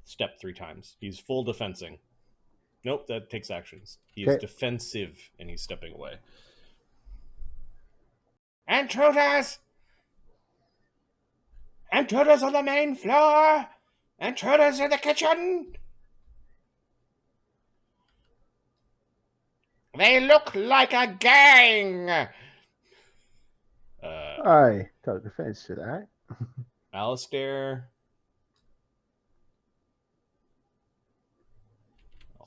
step 3 times. He's full defensing. Nope, that takes actions. He is Okay. defensive, and he's stepping away. Intruders! Intruders on the main floor! Intruders in the kitchen! They look like a gang! I took offense to that. Alistair's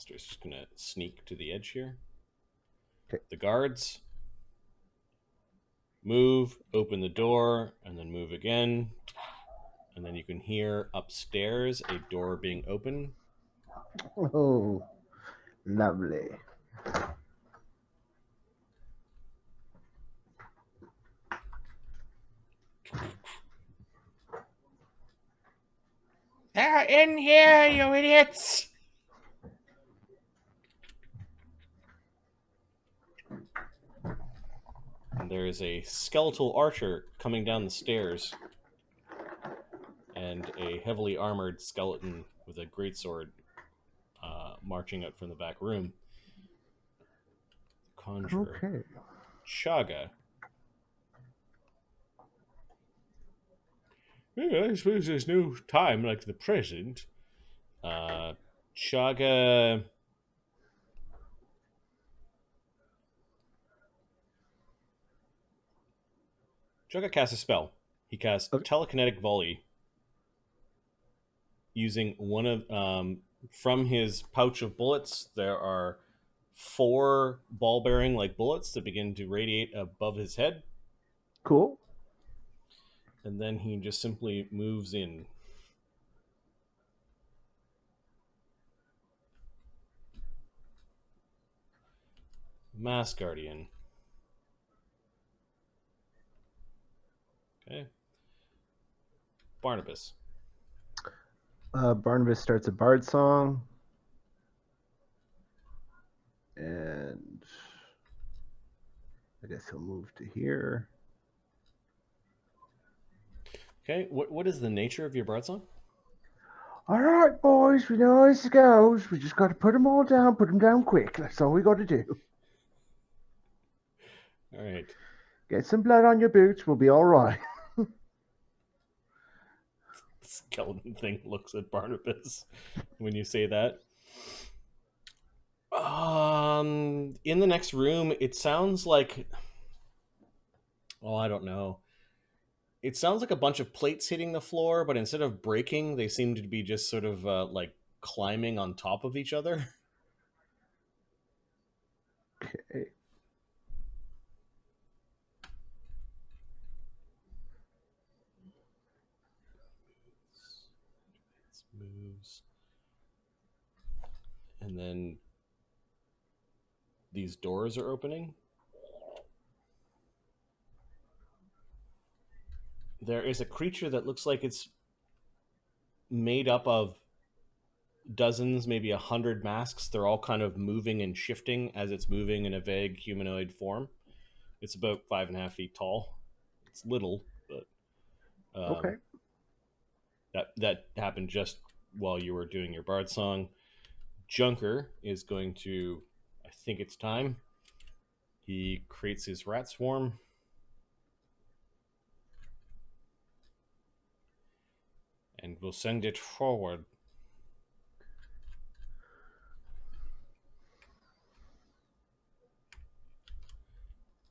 just going to sneak to the edge here. Okay. The guards move, open the door, and then move again. And then you can hear upstairs a door being open. Oh, lovely. They're in here, you idiots! And there is a skeletal archer coming down the stairs, and a heavily armored skeleton with a greatsword marching out from the back room. Conjuror. Okay. Chaga. Yeah, I suppose there's no time like the present. Chaga. Chaga casts a spell. He casts Okay. telekinetic volley using one of from his pouch of bullets. There are 4 ball bearing like bullets that begin to radiate above his head, Cool. and then he just simply moves in. Mass Guardian. Okay. Barnabus. Barnabus starts a bard song. And I guess he'll move to here. Okay, what is the nature of your bard song? All right, boys, we know how this goes. We just got to put them all down, put them down quick. That's all we got to do. All right. Get some blood on your boots. We'll be all right. Skeleton thing looks at Barnabas when you say that. In the next room, it sounds like, oh, I don't know. It sounds like a bunch of plates hitting the floor, but instead of breaking, they seem to be just sort of like climbing on top of each other. Okay. Moves. And then these doors are opening. There is a creature that looks like it's made up of dozens, maybe 100 masks. They're all kind of moving and shifting as it's moving in a vague humanoid form. It's about 5.5 feet tall. It's little, but Okay. that happened just while you were doing your bard song. Junker is going to, I think it's time. He creates his rat swarm. And we'll send it forward.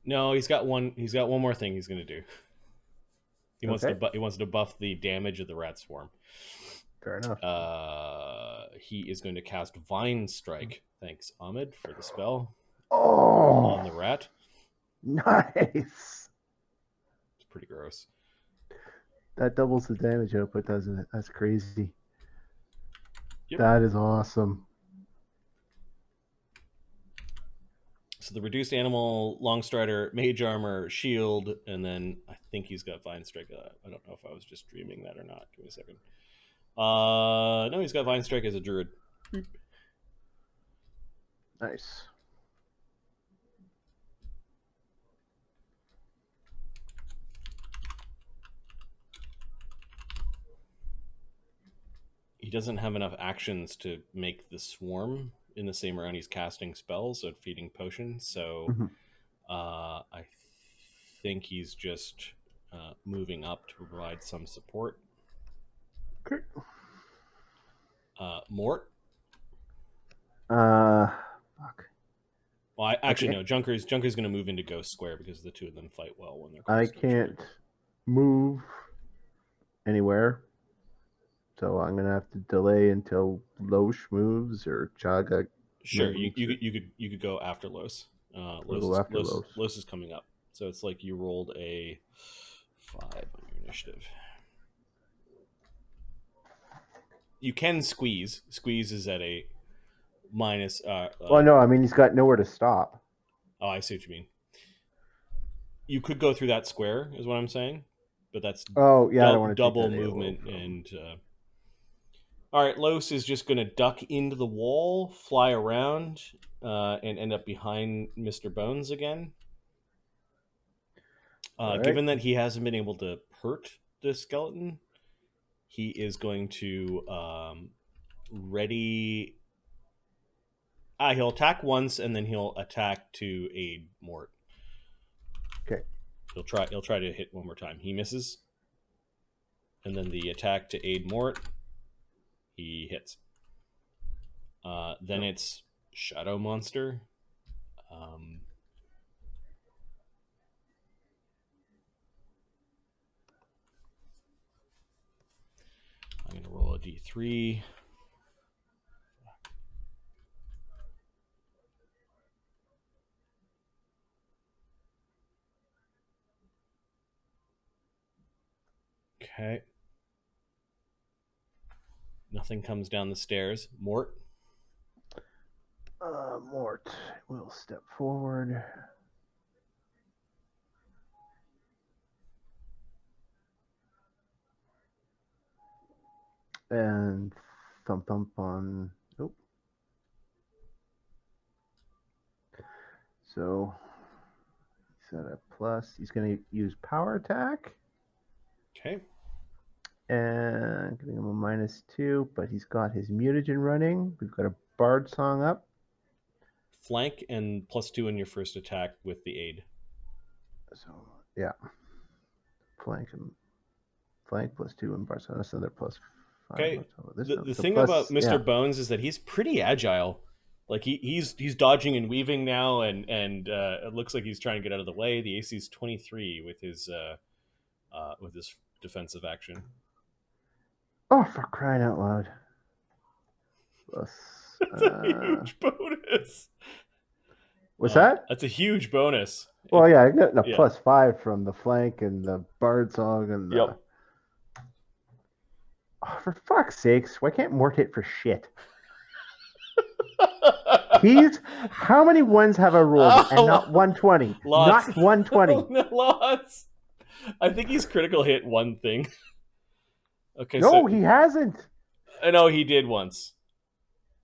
No, he's got one more thing he's going to do. He wants to buff the damage of the rat swarm. Fair enough. He is going to cast Vine Strike. Thanks, Ahmed, for the spell. Oh, On the rat. Nice. It's pretty gross. That doubles the damage output, doesn't it? That's crazy. Yep. That is awesome. So the reduced animal, long strider, mage armor, shield, and then I think he's got Vine Strike. I don't know if I was just dreaming that or not. Give me a second. No, he's got Vine Strike as a druid. Nice. he doesn't have enough actions to make the swarm in the same round he's casting spells and feeding potions. So Mhm. I think he's just moving up to provide some support. Okay. Mort. Fuck. Well, actually, can't. no. Junker's going to move into Ghost Square because the two of them fight well when they're I close to each other. can't move anywhere, so I'm gonna have to delay until Lloes moves or Chaga. Sure, moves you could go after Los. or go after Lloes. Los is coming up, so it's like you rolled a 5 on your initiative. You can squeeze. Squeeze is at a minus. Well, no, I mean he's got nowhere to stop. Oh, I see what you mean. You could go through that square, is what I'm saying, but that's Oh yeah, I don't want to take double that movement. from... And all right, Los is just going to duck into the wall, fly around, and end up behind Mr. Bones again. Right. Given that he hasn't been able to hurt the skeleton, he is going to ready. He'll attack once, and then he'll attack to aid Mort. Okay. He'll try to hit one more time. He misses, and then the attack to aid Mort. He hits. Then it's Shadow Monster. I'm going to roll a d3. Okay. Nothing comes down the stairs. Mort. Mort will step forward. And thump on... Nope. So he's at a plus. He's going to use power attack. Okay. And giving him a -2, but he's got his mutagen running. We've got a bard song up. Flank and +2 in your first attack with the aid. So yeah, flank +2 and bard song. That's another +5. Okay. The So thing about Mr. Bones is that he's pretty agile. Like he's dodging and weaving now, and it looks like he's trying to get out of the way. The AC is 23 with his defensive action. Oh, for crying out loud! Plus, That's a huge bonus. What's that? That's a huge bonus. Well, yeah, I got a +5 from the flank and the bard song and the. Yep. Oh, for fuck's sakes! Why can't Mort hit for shit? How many ones have I rolled and not 120? Lots. Not 120. Lots. I think he's critical hit one thing. Okay. No, he hasn't. I know he did once.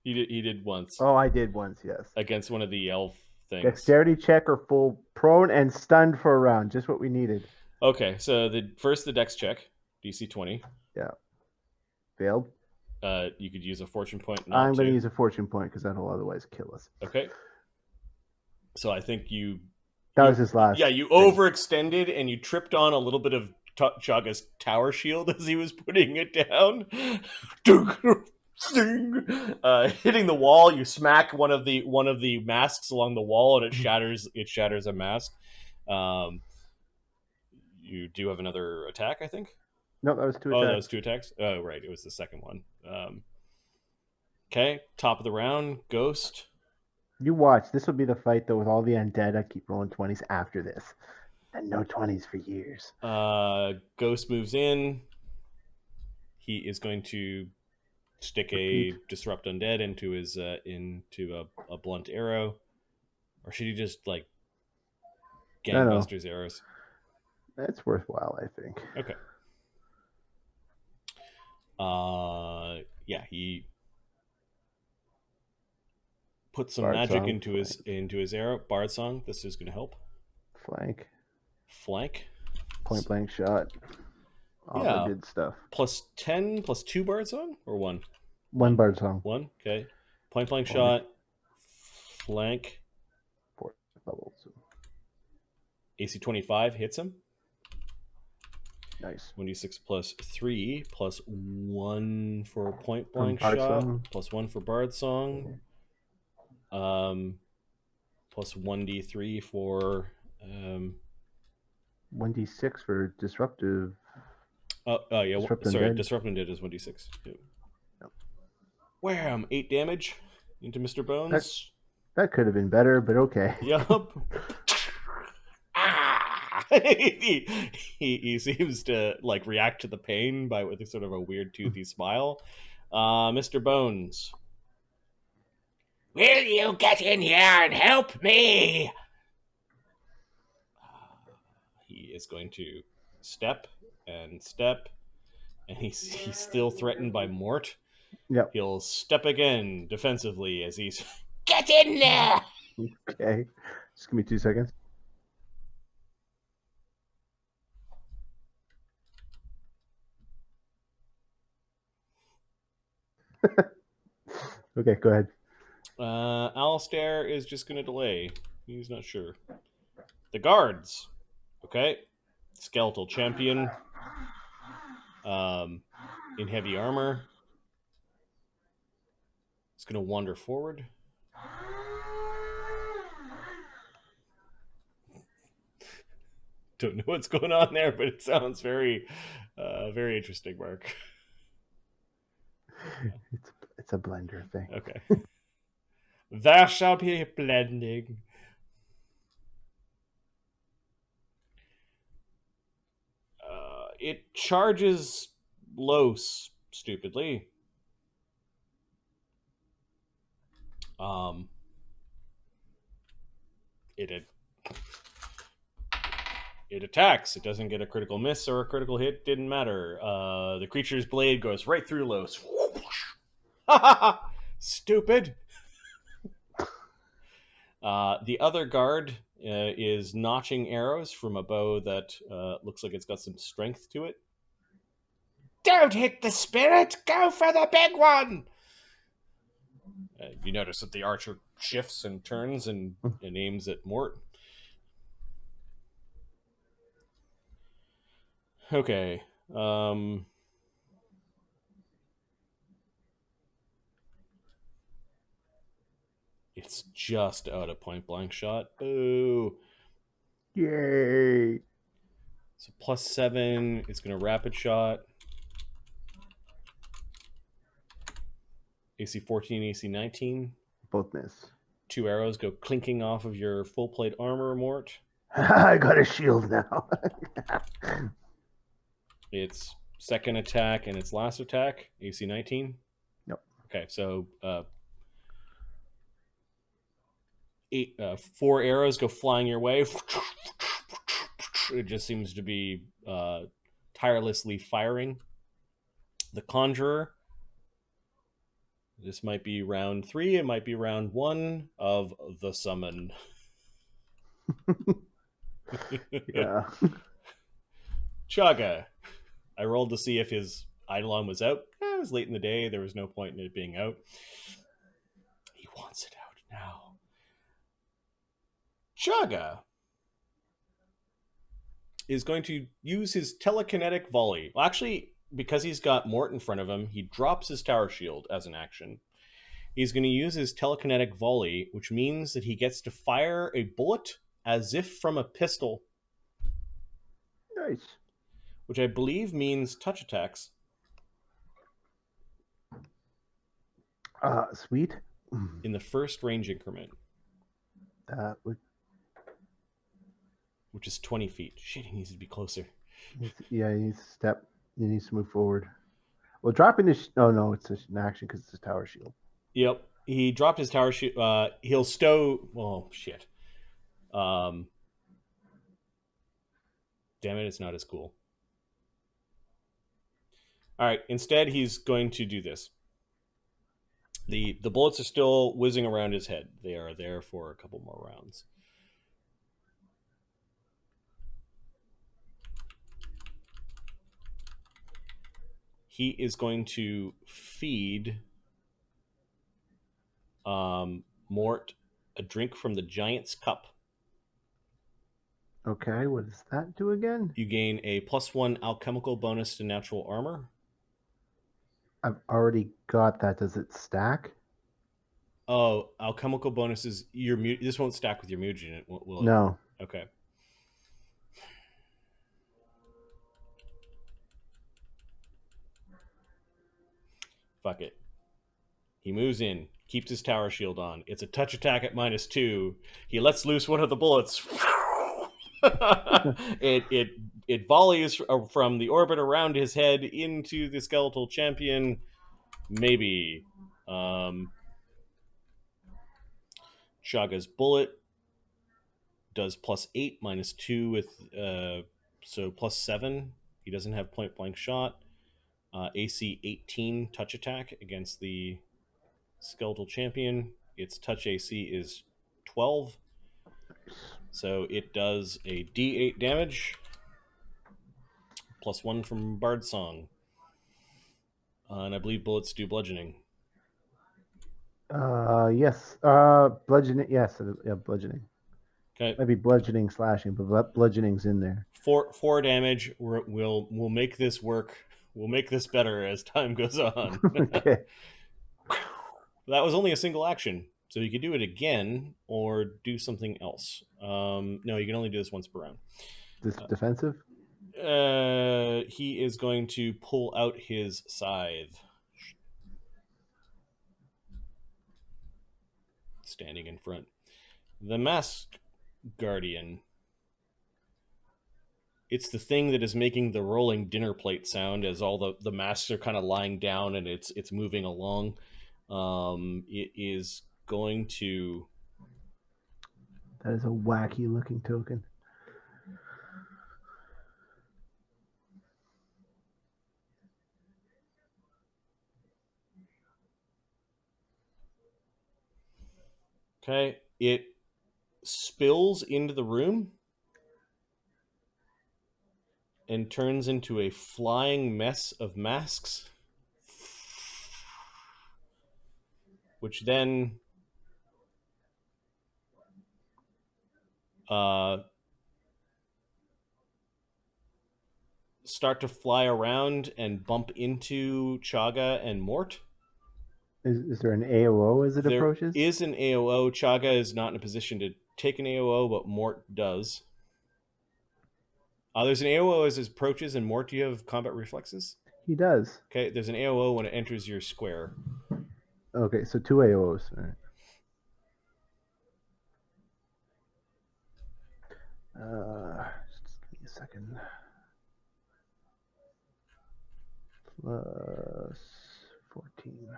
He did once. Oh, I did once, yes. Against one of the elf things. Dexterity check or full prone and stunned for a round. Just what we needed. Okay, so the dex check, DC 20. Yeah. Failed. You could use a fortune point. I'm going to use a fortune point because that'll otherwise kill us. Okay. So I think that was his last. Yeah, you overextended and you tripped on a little bit of Chaga's tower shield as he was putting it down. Hitting the wall, you smack one of the masks along the wall, and it shatters a mask. You do have another attack, I think. No, that was 2 attacks. Oh, that was 2 attacks. Oh, right, it was the second one. Okay, top of the round, Ghost. You watch. This will be the fight though with all the undead. I keep rolling 20s after this, and no 20s for years. Ghost moves in. He is going to stick a disrupt undead into his into a blunt arrow, or should he just like gangbusters arrows? That's worthwhile, I think. Okay. Yeah, he put some magic into his arrow. Bard song. This is going to help. Flank. Point blank shot. All the Yeah. good stuff. Plus 10, plus 2 Bard Song? Or 1? One Bard Song. 1? Okay. Point blank Only shot. Flank. 4 bubbles. AC 25 hits him. Nice. 1d6 plus 3, plus 1 for point From blank Bard shot, Song. plus 1 for Bard Song. Plus 1d3 for 1d6 for disruptive. yeah, Disrupt sorry, Undead. Disrupt Undead is 1d6. Yeah. Yep. Wham! 8 damage into Mr. Bones. That could have been better, but okay. Yup. he seems to like react to the pain by with sort of a weird toothy smile. Mr. Bones, will you get in here and help me? He is going to step, and he's still threatened by Mort. Yep. He'll step again defensively as he's get in there. Okay. Just give me 2 seconds. Okay, go ahead. Alistair is just going to delay. He's not sure. The guards. Okay. Skeletal champion. In heavy armor. It's going to wander forward. Don't know what's going on there, but it sounds very, very interesting, Mark. It's a blender thing. Okay. There shall be blending. It charges Lloes stupidly. It attacks. It doesn't get a critical miss or a critical hit. Didn't matter. The creature's blade goes right through Lloes. Stupid. The other guard is notching arrows from a bow that looks like it's got some strength to it. Don't hit the spirit! Go for the big one! You notice that the archer shifts and turns and aims at Mort. Okay. It's just out of point blank shot. Boo. Yay. So +7. It's going to rapid shot. AC 14, AC 19. Both miss. 2 arrows go clinking off of your full plate armor, Mort. I got a shield now. Its second attack and its last attack, AC 19. Nope. Okay, so 4 arrows go flying your way. It just seems to be tirelessly firing. The Conjuror. This might be round 3. It might be round 1 of the summon. Yeah. Chaga. I rolled to see if his eidolon was out. It was late in the day. There was no point in it being out. He wants it out now. Chaga is going to use his telekinetic volley. Well, actually, because he's got Mort in front of him, he drops his tower shield as an action. He's going to use his telekinetic volley, which means that he gets to fire a bullet as if from a pistol. Nice. Which I believe means touch attacks. Sweet. In the first range increment. That would. Which is 20 feet. Shit, he needs to be closer. Yeah, he needs to step. He needs to move forward. Well, dropping his. Oh, no, it's an action because it's a tower shield. Yep. He dropped his tower shield. He'll stow. Oh, shit. Damn it, it's not as cool. All right, instead, he's going to do this. The bullets are still whizzing around his head. They are there for a couple more rounds. he is going to feed Mort a drink from the giant's cup. Okay, what does that do again? You gain a +1 alchemical bonus to natural armor. I've already got that. Does it stack? Oh, alchemical bonuses. This won't stack with your mutagen, will it? No. Okay. Fuck it. He moves in, keeps his tower shield on. It's a touch attack at -2. He lets loose one of the bullets. it volleys from the orbit around his head into the skeletal champion. Maybe. Chaga's bullet does +8, -2 with so +7. He doesn't have point blank shot. AC 18 touch attack against the skeletal champion. Its touch AC is 12. So it does a D8 damage, +1 from Bard Song. And I believe bullets do bludgeoning. Yes. Bludgeoning. Yes, yeah, bludgeoning. Okay. Maybe bludgeoning, slashing, but bludgeoning's in there. Four damage. We'll make this work. We'll make this better as time goes on. Okay. That was only a single action, so you could do it again or do something else. No, you can only do this once per round. This defensive? He is going to pull out his scythe. Standing in front. The Masked Guardian. It's the thing that is making the rolling dinner plate sound as all the masks are kind of lying down and it's moving along. It is going to... That is a wacky looking token. Okay, it spills into the room and turns into a flying mess of masks, which then start to fly around and bump into Chaga and Mort. Is there an AOO as it approaches? There is an AOO. Chaga is not in a position to take an AOO, but Mort does. There's an AOO as it approaches, and Mort, do you have combat reflexes? He does. Okay, there's an AOO when it enters your square. Okay, so 2 AOs. All right. Just give me a second. Plus 14.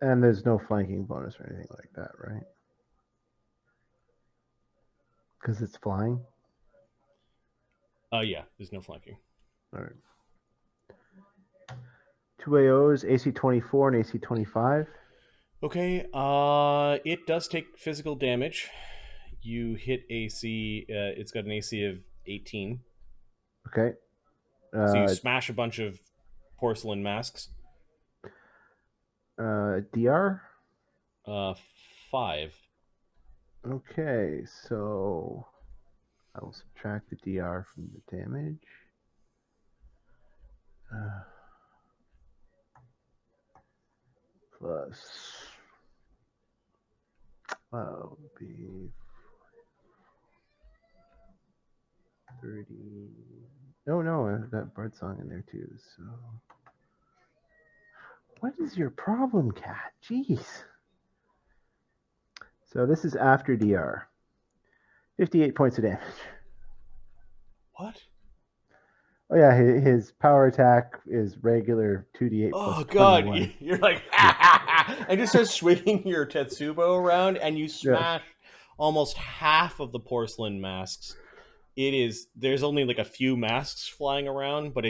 And there's no flanking bonus or anything like that, right? Because it's flying? Yeah, there's no flanking. All right. 2 AOs, AC 24 and AC 25. Okay, it does take physical damage. You hit AC, it's got an AC of 18. Okay. So you smash a bunch of porcelain masks. DR? 5. Okay, so I will subtract the DR from the damage. Plus, will be 30. No, I've got Birdsong in there too. So, what is your problem, cat? Jeez. So this is after DR. 58 points of damage. What? Oh yeah, his power attack is regular 2d8 plus 21. God, you're like, and just start swinging your Tetsubo around, and you smash almost half of the porcelain masks. There's only like a few masks flying around, but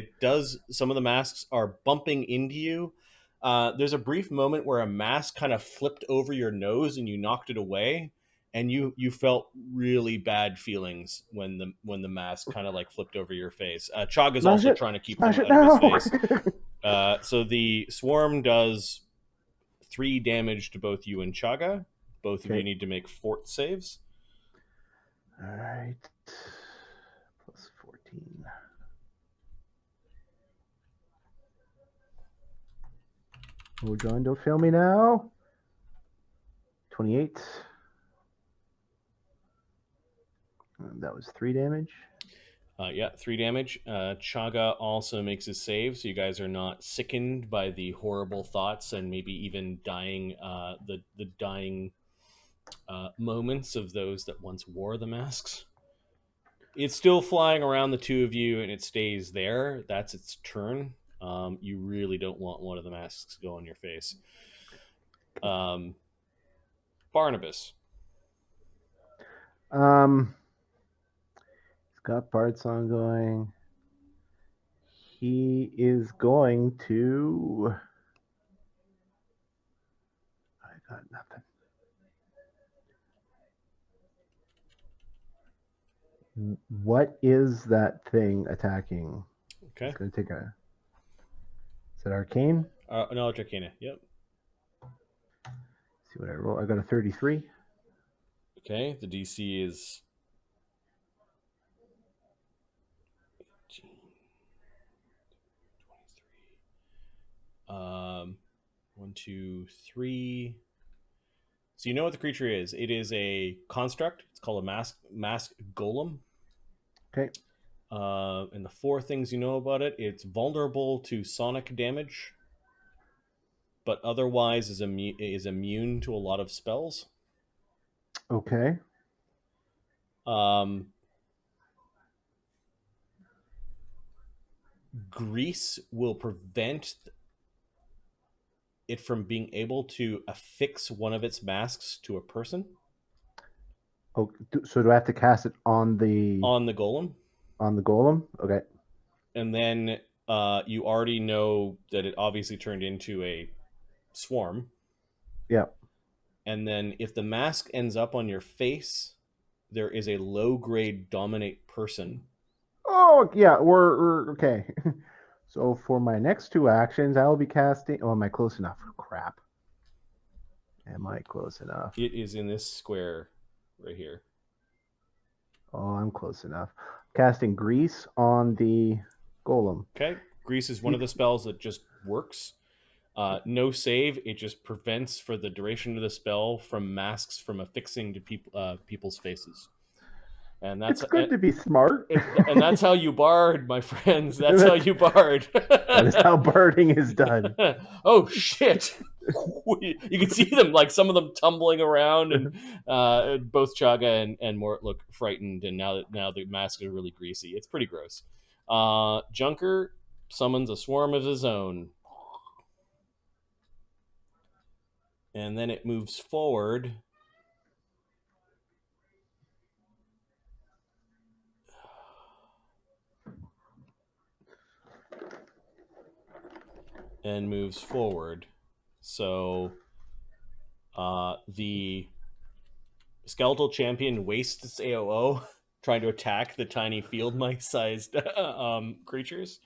some of the masks are bumping into you. There's a brief moment where a mask kind of flipped over your nose and you knocked it away, and you felt really bad feelings when the mask kind of like flipped over your face. Chaga's Smash also it! trying to keep them Smash it out of his now! face. So the swarm does 3 damage to both you and Chaga. Both of you Okay. need to make fort saves. All right. Plus 14. Oh, John, don't fail me now. 28. That was 3 damage. Yeah, 3 damage. Chaga also makes his save, so you guys are not sickened by the horrible thoughts and maybe even dying, the dying moments of those that once wore the masks. It's still flying around the two of you, and it stays there. That's its turn. You really don't want one of the masks to go on your face. Barnabus. He's got Bard Song going. He is going to. I got nothing. What is that thing attacking? Okay. It's going to take a. Is it arcane? No, Dracana. Yep. See what I roll. I got a 33. Okay. The DC is 23. 1, 2, 3. So you know what the creature is. It is a construct. It's called a mask golem. Okay. And the 4 things you know about it: it's vulnerable to sonic damage, but otherwise is immune to a lot of spells. Okay. Grease will prevent it from being able to affix one of its masks to a person. Oh, so do I have to cast it on the golem? On the golem? Okay. And then you already know that it obviously turned into a swarm. Yeah. And then if the mask ends up on your face, there is a low-grade dominate person. Oh, yeah. We're okay. So for my next 2 actions, I will be casting. Oh, am I close enough? Crap. Am I close enough? It is in this square right here. Oh, I'm close enough. Casting Grease on the golem. Okay. Grease is one of the spells that just works. No save. It just prevents for the duration of the spell from masks from affixing to people's faces. And that's It's good to be smart. and that's how you bard, my friends. That's how you bard. That is how barding is done. Oh shit! You can see them, like some of them tumbling around, and both Chaga and Mort look frightened. And now the masks are really greasy. It's pretty gross. Junker summons a swarm of his own, and then it moves forward. And moves forward. So the skeletal champion wastes its AOO trying to attack the tiny field mice-sized creatures.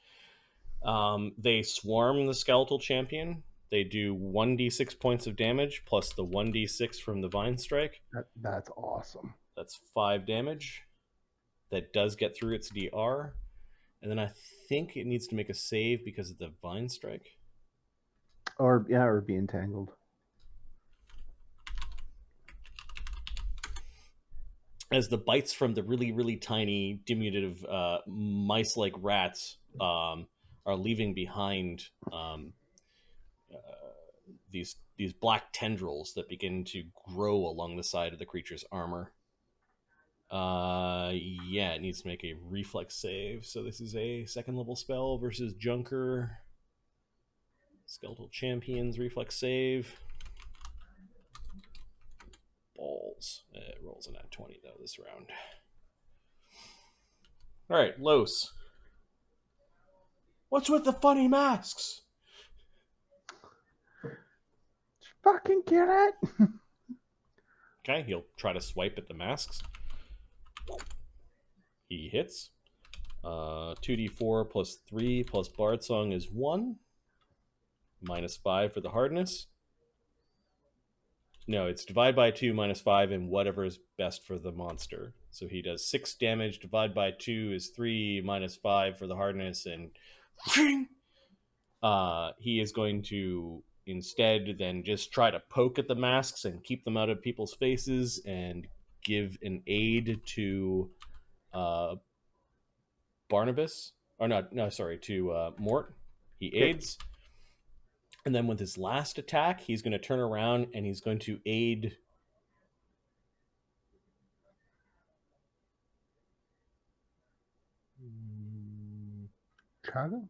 They swarm the skeletal champion. They do 1d6 points of damage plus the 1d6 from the vine strike. That's awesome. That's 5 damage. That does get through its DR. And then I think it needs to make a save because of the vine strike. Or be entangled. As the bites from the really, really tiny, diminutive mice-like rats are leaving behind these black tendrils that begin to grow along the side of the creature's armor. Yeah, it needs to make a reflex save. So this is a 2nd level spell versus Junker. Skeletal Champion's reflex save. Balls. It rolls a nat 20 though this round. All right, Lloes. What's with the funny masks? Fucking get it. Okay, he'll try to swipe at the masks. He hits. 2d4 plus 3 plus Bard Song is 1. Minus 5 for the hardness. No, it's divide by 2 minus 5 and whatever is best for the monster. So he does 6 damage. Divide by 2 is 3 minus 5 for the hardness. And he is going to instead then just try to poke at the masks and keep them out of people's faces and give an aid to Barnabus. Or to Mort. He Okay. aids. And then with his last attack, he's going to turn around and he's going to aid Chaga?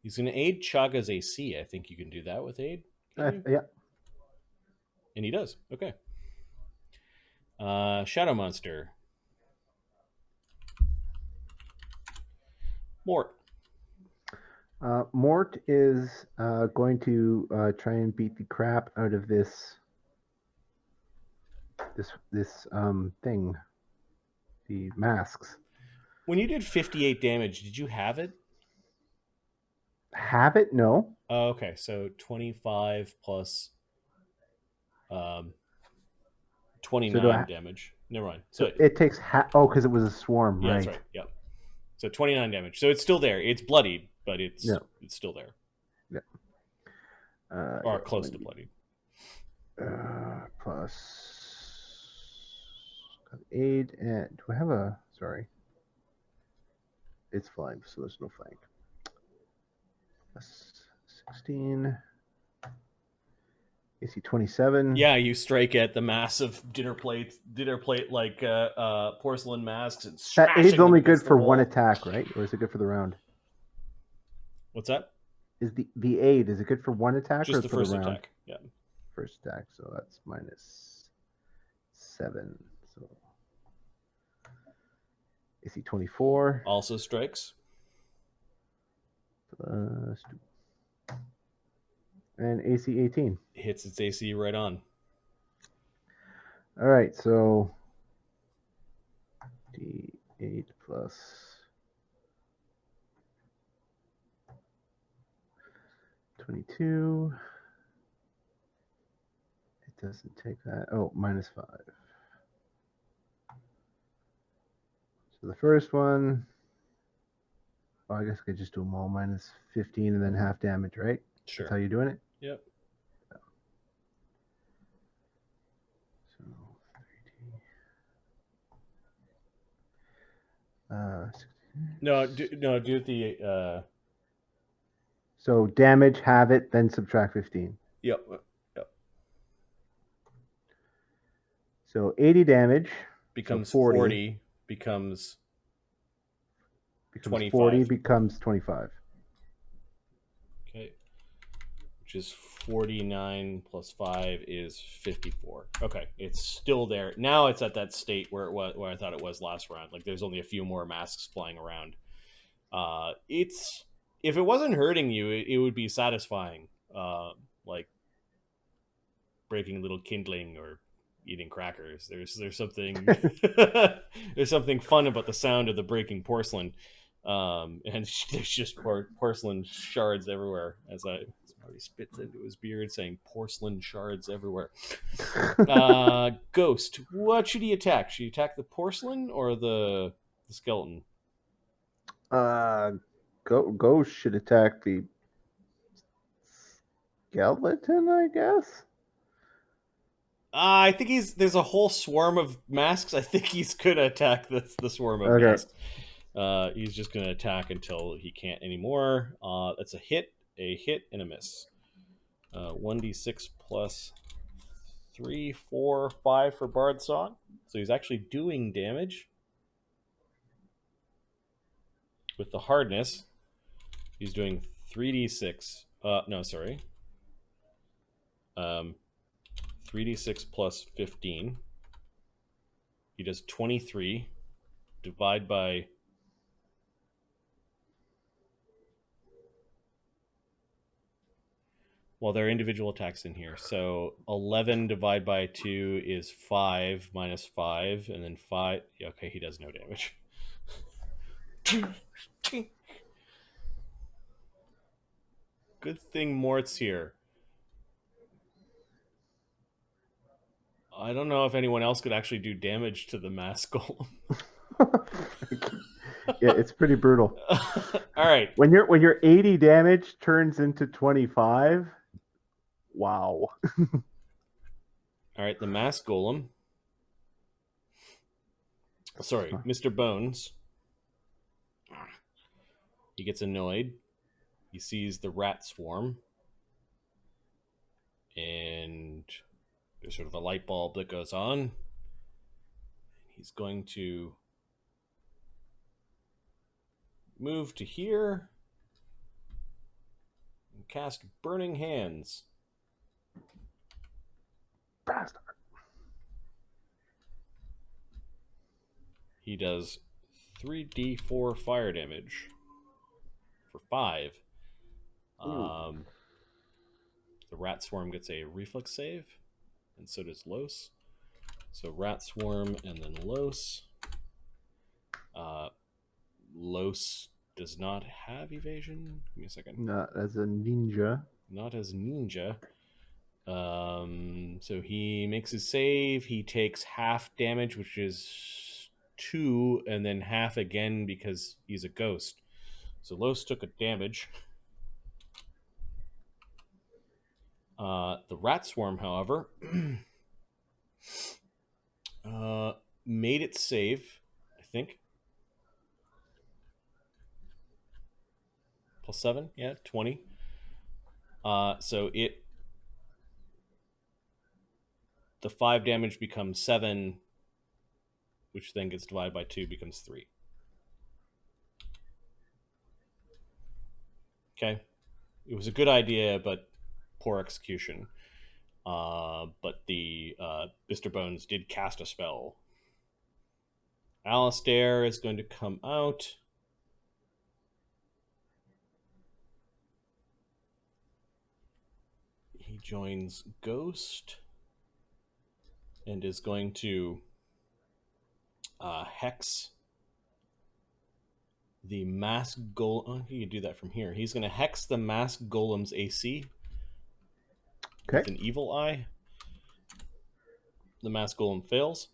He's going to aid Chaga's AC. I think you can do that with aid. Yeah. And he does. Okay. Shadow Monster. Mort. Mort is going to try and beat the crap out of this thing, the masks. When you did 58 damage, did you have it? Have it? No. Oh, okay. So 25 plus 29 damage. Never mind. So it takes because it was a swarm, yeah, right? that's right. Yep. So 29 damage. So it's still there. It's bloodied, but it's still there. Yeah. Or close to bloodied. Plus aid and do I have a sorry? It's flank, so there's no flank. Plus 16. AC 27. Yeah, you strike at the massive dinner plate like porcelain masks and that aid's only good for one attack, right? Or is it good for the round? What's that? Is the aid, is it good for one attack just or the for first the round? Attack? Yeah. First attack, so that's minus 7. So AC 24. Also strikes. Plus 2. And AC 18. Hits its AC right on. All right, so D8 plus 22. It doesn't take that. Oh, minus 5. So the first one, well, I guess I could just do them all minus 15 and then half damage, right? Sure. That's how you're doing it? Yep. So 3D. No, do the. So damage, have it, then subtract 15. Yep. So 80 damage becomes so 40 becomes 25. 40 becomes 25. Okay. Which is 49 plus 5 is 54. Okay, it's still there. Now it's at that state where I thought it was last round. Like there's only a few more masks flying around. It's if it wasn't hurting you, it would be satisfying. Like breaking a little kindling or eating crackers. There's something there's something fun about the sound of the breaking porcelain. And there's just porcelain shards everywhere as he spits into his beard saying porcelain shards everywhere. Ghost, what should he attack? Should he attack the porcelain or the skeleton? Ghost should attack the skeleton, I guess. I think there's a whole swarm of masks. I think he's gonna attack the swarm of masks. He's just gonna attack until he can't anymore. That's a hit, and a miss. 1d6 plus 3, 4, 5 for Bard Song. So he's actually doing damage. With the hardness, he's doing 3d6. 3d6 plus 15. He does 23. Divide by... Well, there are individual attacks in here. So 11 divided by 2 is 5 minus 5, and then 5. Okay, he does no damage. Good thing Mort's here. I don't know if anyone else could actually do damage to the mass golem. Yeah, it's pretty brutal. All right. When your 80 damage turns into 25, wow. All right, the mass golem. Sorry, Mr. Bones. He gets annoyed. He sees the rat swarm. And there's sort of a light bulb that goes on. He's going to move to here and cast Burning Hands. Bastard. He does 3d4 fire damage for 5. The rat swarm gets a reflex save, and so does Lloes. So rat swarm and then Lloes. Lloes does not have evasion. Give me a second. Not as a ninja. Not as ninja. So he makes his save. He takes half damage, which is 2, and then half again because he's a ghost. So Lloes took a damage. The rat swarm, however, made its save, I think. Plus 7, yeah, 20. So the 5 damage becomes 7, which then gets divided by 2, becomes 3. Okay. It was a good idea, but poor execution. But the Mr. Bones did cast a spell. Alistair is going to come out. He joins Ghost and is going to hex the mass golem. Oh, he could do that from here. He's going to hex the mass golem's AC with an evil eye. The mass golem fails.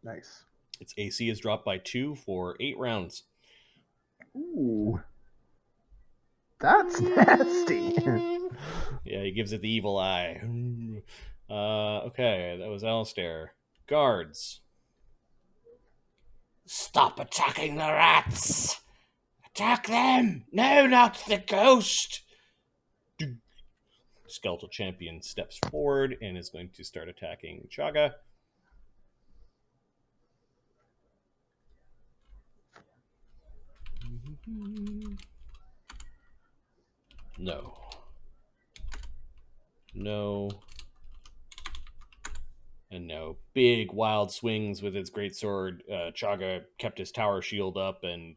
Nice. Its AC is dropped by 2 for 8 rounds. Ooh. That's nasty. Yeah, he gives it the evil eye. Okay, that was Alistair. Guards. Stop attacking the rats! Attack them! No, not the ghost! Skeletal champion steps forward and is going to start attacking Chaga. No. No. And no. Big wild swings with its greatsword. Chaga kept his tower shield up and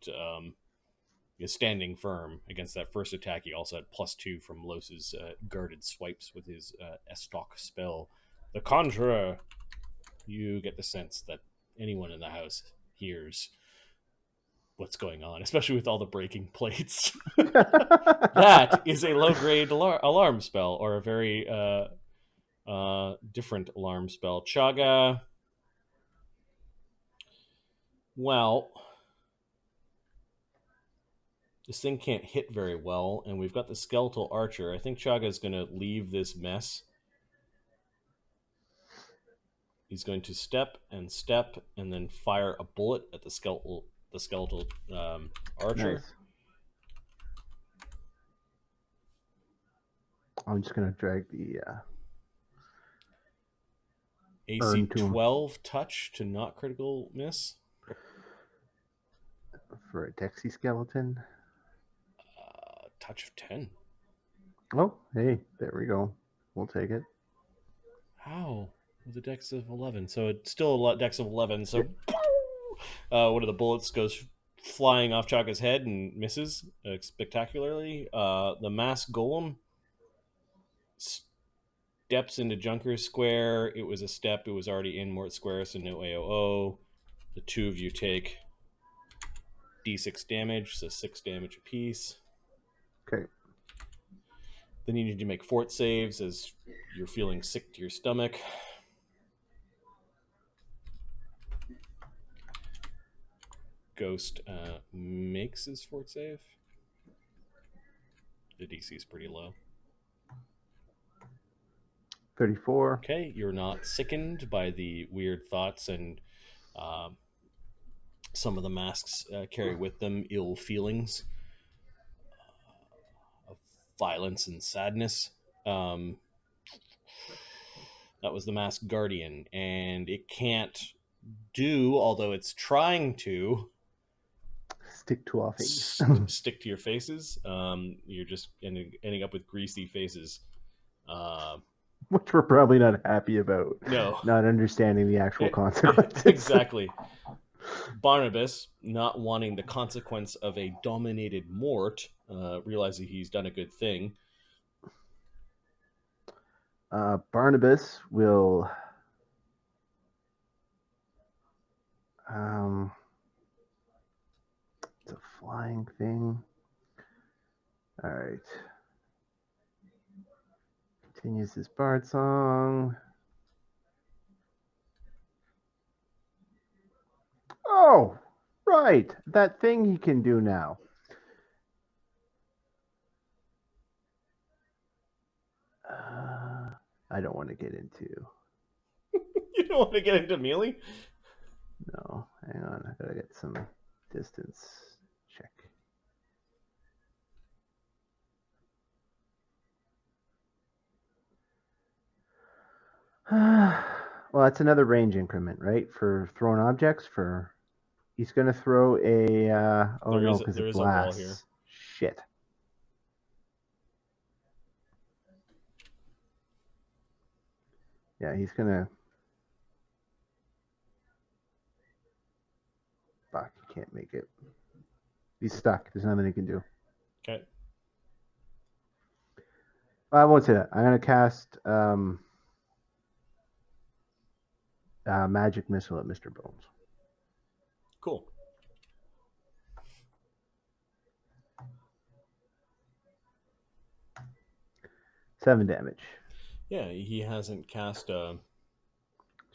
is standing firm against that first attack. He also had +2 from Lloes's guarded swipes with his Estoc spell. The Conjuror. You get the sense that anyone in the house hears what's going on, especially with all the breaking plates. That is a low-grade alarm spell, or a very different alarm spell. Chaga. Well, this thing can't hit very well, and we've got the skeletal archer. I think Chaga is going to leave this mess. He's going to step, and then fire a bullet at the skeletal archer. Nice. I'm just going to drag the AC 12 touch to not critical miss. For a Dexy skeleton. Touch of 10. Oh, hey, there we go. We'll take it. How? With a dex of 11. So it's still a dex of 11. So one of the bullets goes flying off Chaga's head and misses spectacularly. The mass golem steps into Junker's square. It was a step. It was already in Mort square, so no AOO. The two of you take d6 damage, so 6 damage apiece. Okay. Then you need to make fort saves as you're feeling sick to your stomach. Ghost makes his fort save. The DC is pretty low. 34. Okay, you're not sickened by the weird thoughts, and some of the masks carry with them ill feelings of violence and sadness. That was the masked guardian, and it can't do, although it's trying to, Stick to our face. stick to your faces. You're just ending up with greasy faces. Which we're probably not happy about. No. Not understanding the actual consequences. Exactly. Barnabus, not wanting the consequence of a dominated Mort, realizing he's done a good thing. Barnabus will it's a flying thing. All right. Continues his bard song. Oh, right. That thing he can do now. I don't want to get into. You don't want to get into melee? No, hang on. I gotta get some distance check. Well, that's another range increment, right? For thrown objects. For he's gonna throw a. Oh no, because it blasts. A wall here. Shit. Yeah, he's gonna. Fuck, he can't make it. He's stuck. There's nothing he can do. Okay. I won't say that. I'm gonna cast magic missile at Mr. Bones. Cool. Seven damage. Yeah, he hasn't cast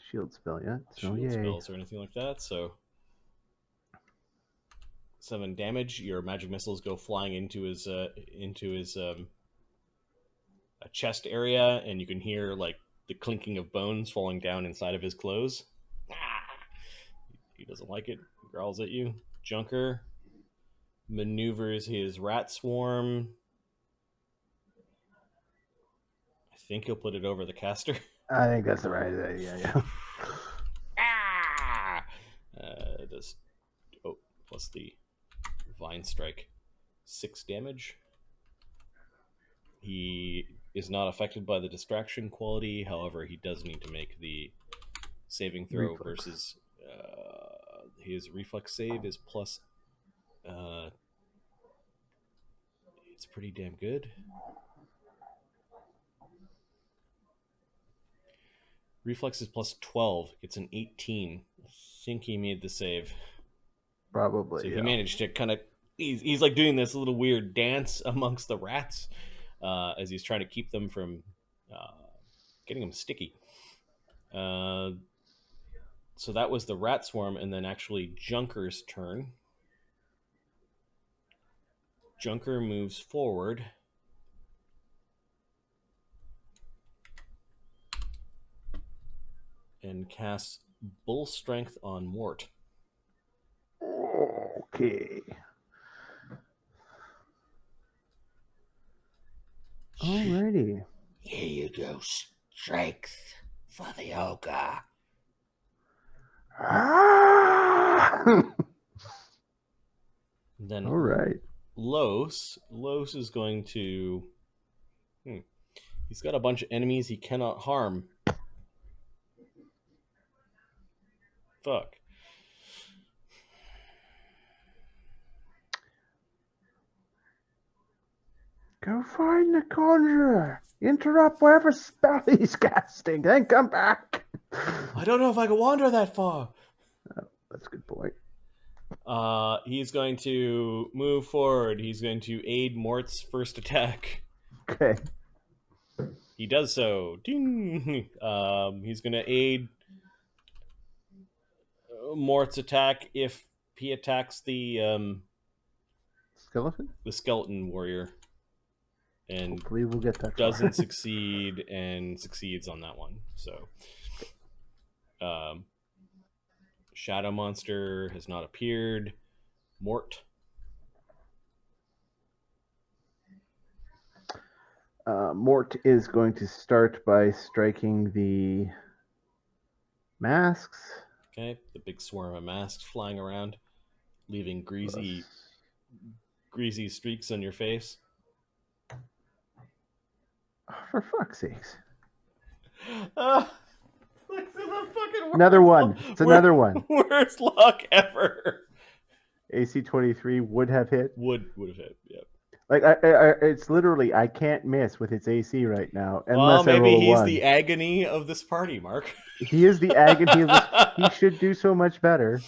Shield spell yet. So shield spells or anything like that, so 7 damage. Your magic missiles go flying into his chest area, and you can hear like the clinking of bones falling down inside of his clothes. He doesn't like it. He growls at you. Junker maneuvers his rat swarm. I think he'll put it over the caster. I think that's the right idea. Yeah. Does plus the vine strike 6 damage. He is not affected by the distraction quality. However, he does need to make the saving throw reflex. Versus his reflex save is plus. It's pretty damn good. Reflex is plus 12. It's an 18. I think he made the save. Probably. So he managed to kind of. He's like doing this little weird dance amongst the rats as he's trying to keep them from getting them sticky. So that was the rat swarm, and then actually Junker's turn. Junker moves forward. And casts Bull Strength on Mort. Okay. Alrighty. Here you go. Strength for the ogre. Then all right. Lloes is going to. He's got a bunch of enemies he cannot harm. Fuck. Go find the Conjuror. Interrupt whatever spell he's casting. Then come back. I don't know if I can wander that far. That's a good point. He's going to move forward. He's going to aid Mort's first attack. Okay. He does so. Ding. He's going to aid Mort's attack if he attacks the Skeleton? skeleton warrior, and Hopefully we'll get that doesn't far. succeed and succeeds on that one. So, Shadow Monster has not appeared. Mort. Mort is going to start by striking the masks. Okay, the big swarm of masks flying around, leaving greasy streaks on your face. Oh, for fuck's sakes. Fucking Another one. It's another one. Worst luck ever. AC 23 would have hit. Would have hit. Yep. Like it's literally I can't miss with its AC right now Well, unless I maybe roll a he's 1. the agony of this party, Mark. He is the agony of this. He should do so much better.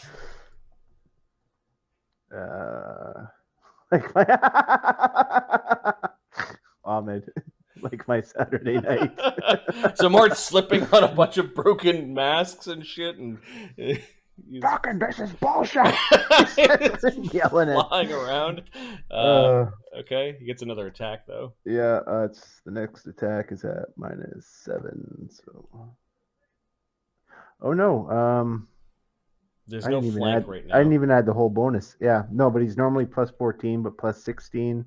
Like my Ahmed, like my Saturday night. So Mark's slipping on a bunch of broken masks and shit, and Fucking this is bullshit. Yelling at, flying around. Okay, he gets another attack though. Yeah, it's the next attack is at -7. So, oh no, There's no flank right now. I didn't even add the whole bonus. Yeah, no, but he's normally +14, but +16.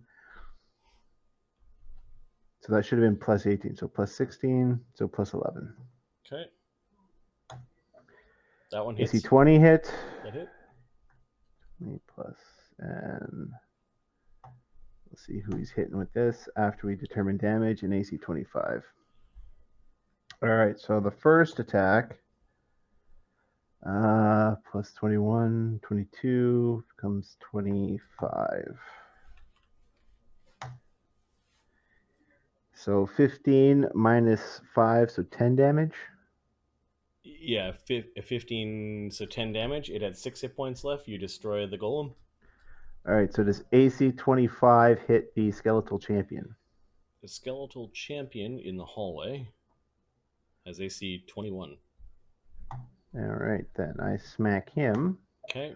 So that should have been +18. So +16, so +11. Okay. That one hits. AC 20 hit. That hit. 20 plus, and we'll see who he's hitting with this after we determine damage in AC 25. All right, so the first attack, plus 21, 22, becomes 25. So 15 minus 5, so 10 damage. Yeah, 15, so 10 damage. It had 6 hit points left. You destroy the golem. All right, so does AC 25 hit the skeletal champion? The skeletal champion in the hallway has AC 21. All right, then I smack him. Okay.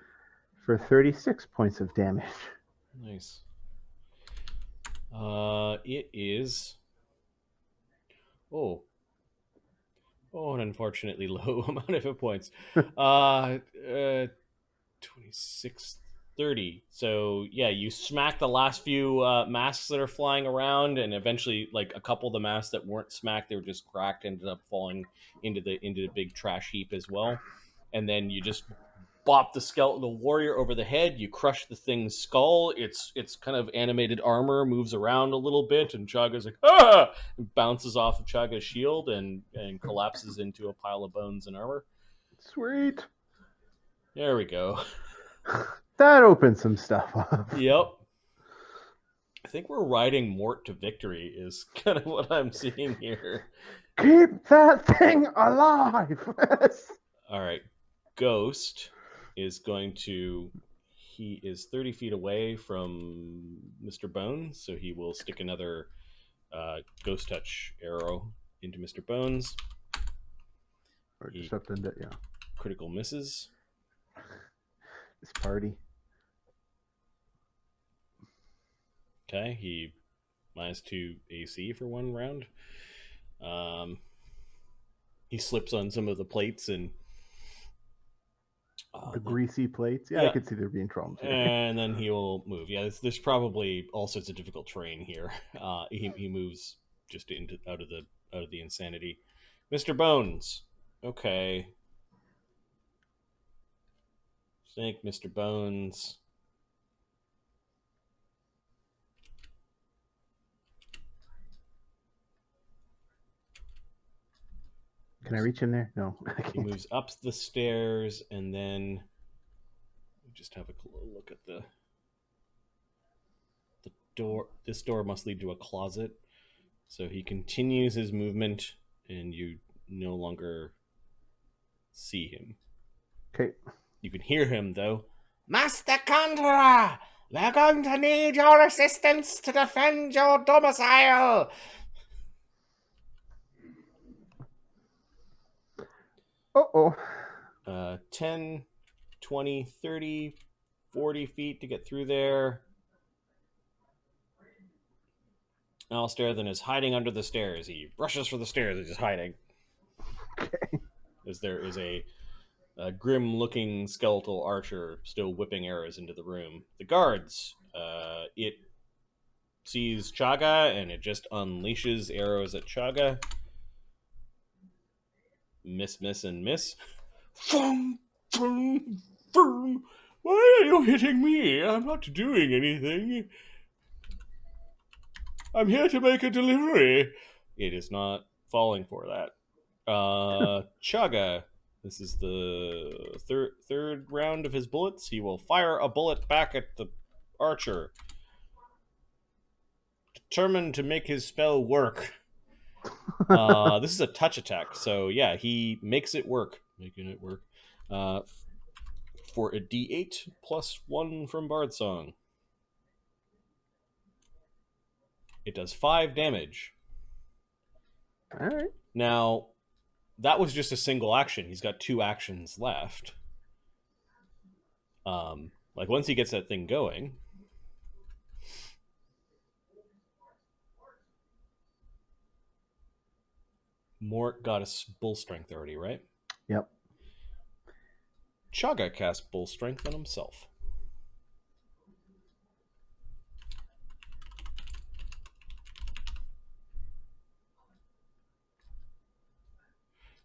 For 36 points of damage. Nice. It is... an unfortunately low amount of hit points. 26, 30. So yeah, you smack the last few masks that are flying around, and eventually, like a couple of the masks that weren't smacked, they were just cracked, ended up falling into the big trash heap as well. And then you just bop the skeletal warrior over the head. You crush the thing's skull. It's kind of animated armor moves around a little bit, and Chaga's like, ah! And bounces off of Chaga's shield and collapses into a pile of bones and armor. Sweet. There we go. That opens some stuff up. Yep. I think we're riding Mort to victory is kind of what I'm seeing here. Keep that thing alive. All right. Ghost is going to... He is 30 feet away from Mr. Bones, so he will stick another Ghost Touch arrow into Mr. Bones. Or just up to, yeah. Critical misses. This party. Okay, he -2 AC for one round. He slips on some of the plates and the greasy plates. Yeah, I could see there being problems here. And then he will move. Yeah, there's probably all sorts of difficult terrain here. He moves just out of the insanity. Mr. Bones. Okay. Think, Mr. Bones. Can I reach him there? No. He moves up the stairs, and then just have a look at the door. This door must lead to a closet. So he continues his movement, and you no longer see him. Okay. You can hear him, though. Master Conjuror, we're going to need your assistance to defend your domicile. Uh-oh. 10, 20, 30, 40 feet to get through there. Alistair then is hiding under the stairs. He rushes for the stairs and is hiding. Okay. As there is a grim-looking skeletal archer still whipping arrows into the room. The guards, it sees Chaga and it just unleashes arrows at Chaga. Miss, and miss. Why are you hitting me? I'm not doing anything. I'm here to make a delivery. It is not falling for that. Chaga, this is the third round of his bullets. He will fire a bullet back at the archer, determined to make his spell work. This is a touch attack, so yeah, he makes it work. Making it work. For a D8 plus 1 from Bard Song. It does 5 damage. All right. Now, that was just a single action. He's got 2 actions left. Like once he gets that thing going. Mort got a bull strength already, right? Yep. Chaga cast bull strength on himself.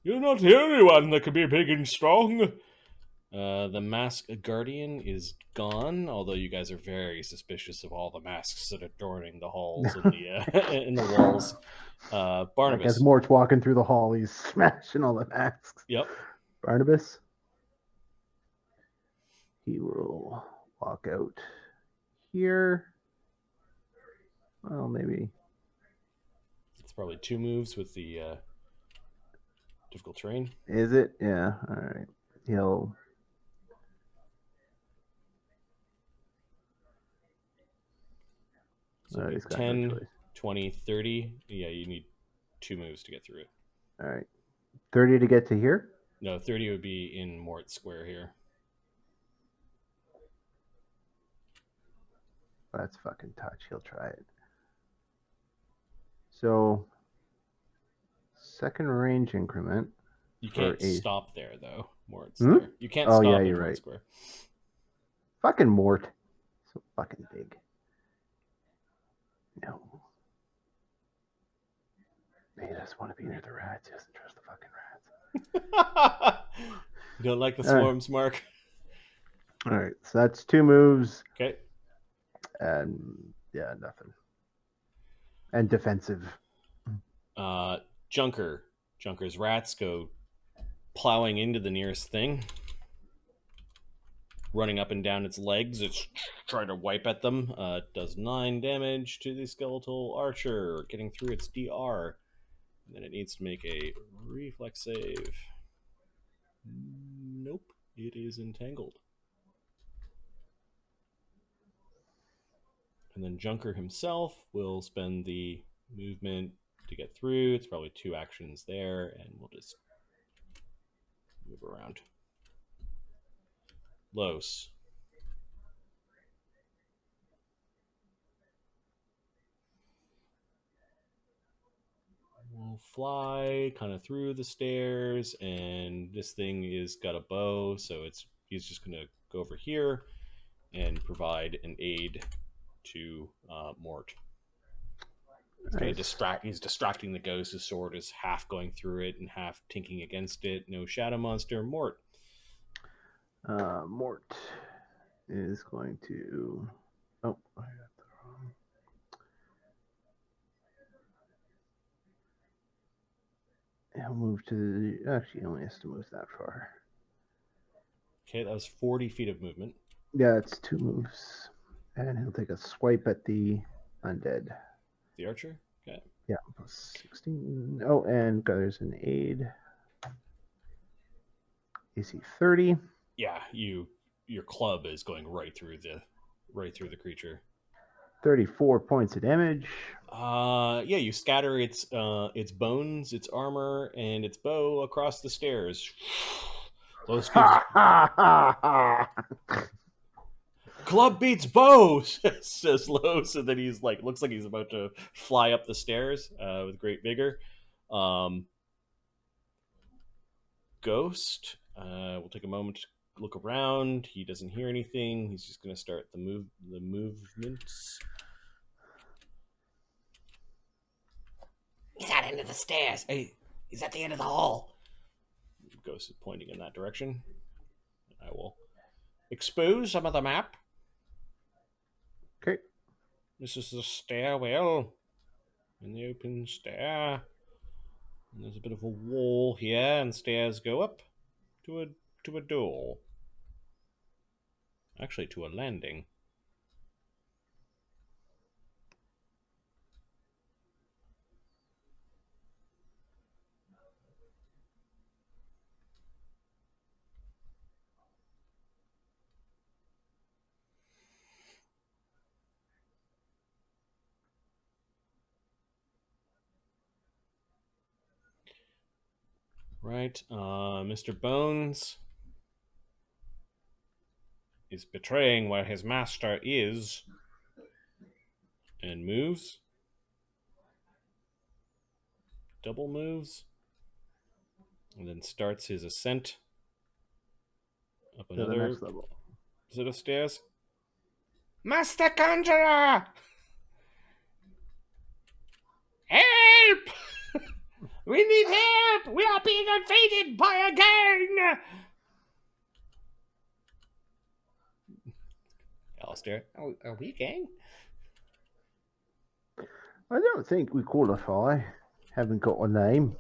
You're not the only one that can be big and strong. The mask guardian is gone, although you guys are very suspicious of all the masks that are adorning the halls and the in the walls. Barnabus. Like as Mort's walking through the hall, he's smashing all the masks. Yep. Barnabus. He will walk out here. Well, maybe. It's probably 2 moves with the difficult terrain. Is it? Yeah. All right. He'll. So He's got 10, no choice. 20, 30. Yeah, you need 2 moves to get through it. All right. 30 to get to here? No, 30 would be in Mort Square here. That's fucking touch. He'll try it. So, second range increment. You can't stop there, though. Mort's Hmm? there. You can't Oh, stop yeah, in you're Mort right. Square. Fucking Mort. So fucking big. No. He doesn't want to be near the rats. He doesn't trust the fucking rats. You don't like the swarms, Mark? All right. So that's 2 moves. Okay. And yeah, nothing. And defensive. Junker. Junker's rats go plowing into the nearest thing, running up and down its legs. It's trying to wipe at them. Does 9 damage to the skeletal archer, getting through its DR. And then it needs to make a reflex save. Nope, it is entangled. And then Junker himself will spend the movement to get through. It's probably 2 actions there, and we'll just move around. Lloes. We'll fly kind of through the stairs, and this thing is got a bow, so he's just going to go over here and provide an aid to Mort. He's distracting the ghost. His sword is half going through it and half tinking against it. No shadow monster. Mort. Mort is going to. Oh, I got the wrong. He'll move to the. Actually, he only has to move that far. Okay, that was 40 feet of movement. Yeah, it's 2 moves. And he'll take a swipe at the undead. The archer? Okay. Yeah, plus 16. Oh, and there's an aid. AC 30. Yeah, your club is going right through the creature. 34 points of damage. Yeah, you scatter its bones, its armor, and its bow across the stairs. Los gives club beats bow, says Los, and then he's like, looks like he's about to fly up the stairs with great vigor. Ghost, we'll take a moment to look around. He doesn't hear anything. He's just going to start the movements. He's at the end of the stairs. Hey, he's at the end of the hall. Ghost is pointing in that direction. I will expose some of the map. Okay. This is the stairwell. In the open stair. And there's a bit of a wall here, and stairs go up to a door. Actually, to a landing. Right, Mr. Bones is betraying where his master is and moves. Double moves. And then starts his ascent up To the another next level. set of stairs. Master Conjuror! Help! We need help! We are being invaded by a gang! Alistair, are we a gang? I don't think we qualify. Haven't got a name.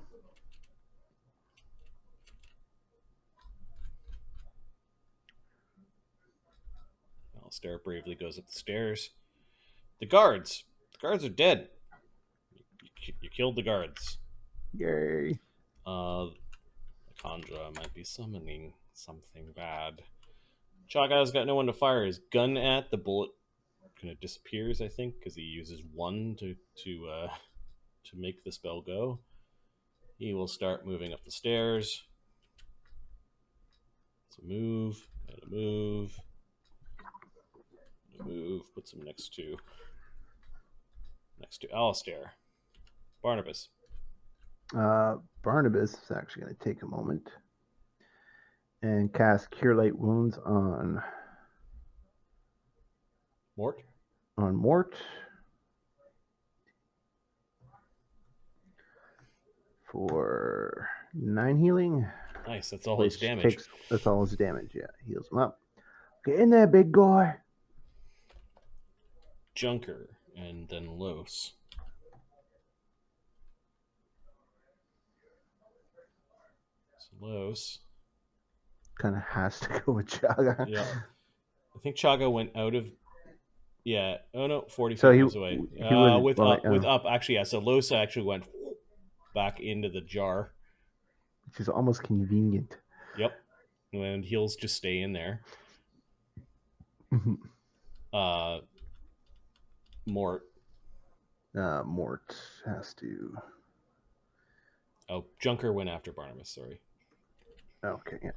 Alistair bravely goes up the stairs. The guards! The guards are dead. You killed the guards. Yay. The Conjuror might be summoning something bad. Chaga's got no one to fire his gun at. The bullet kind of disappears, I think, because he uses one to make the spell go. He will start moving up the stairs. So move, and a move, and a move. Puts him next to Alistair. Barnabus. Barnabus is actually going to take a moment and cast Cure Light Wounds on Mort. Mort for 9 healing. Nice, that's all his damage. That's all his damage, yeah. Heals him up. Get in there, big guy. Junker, and then Lloes. So Lloes kind of has to go with Chaga. Yeah. I think Chaga went out of... Yeah. Oh, no. 40 So feet away. With up. Actually, yeah. So Lloes actually went back into the jar. Which is almost convenient. Yep. And heals just stay in there. Mort. Mort has to... Oh, Junker went after Barnabus, sorry. Okay, yeah.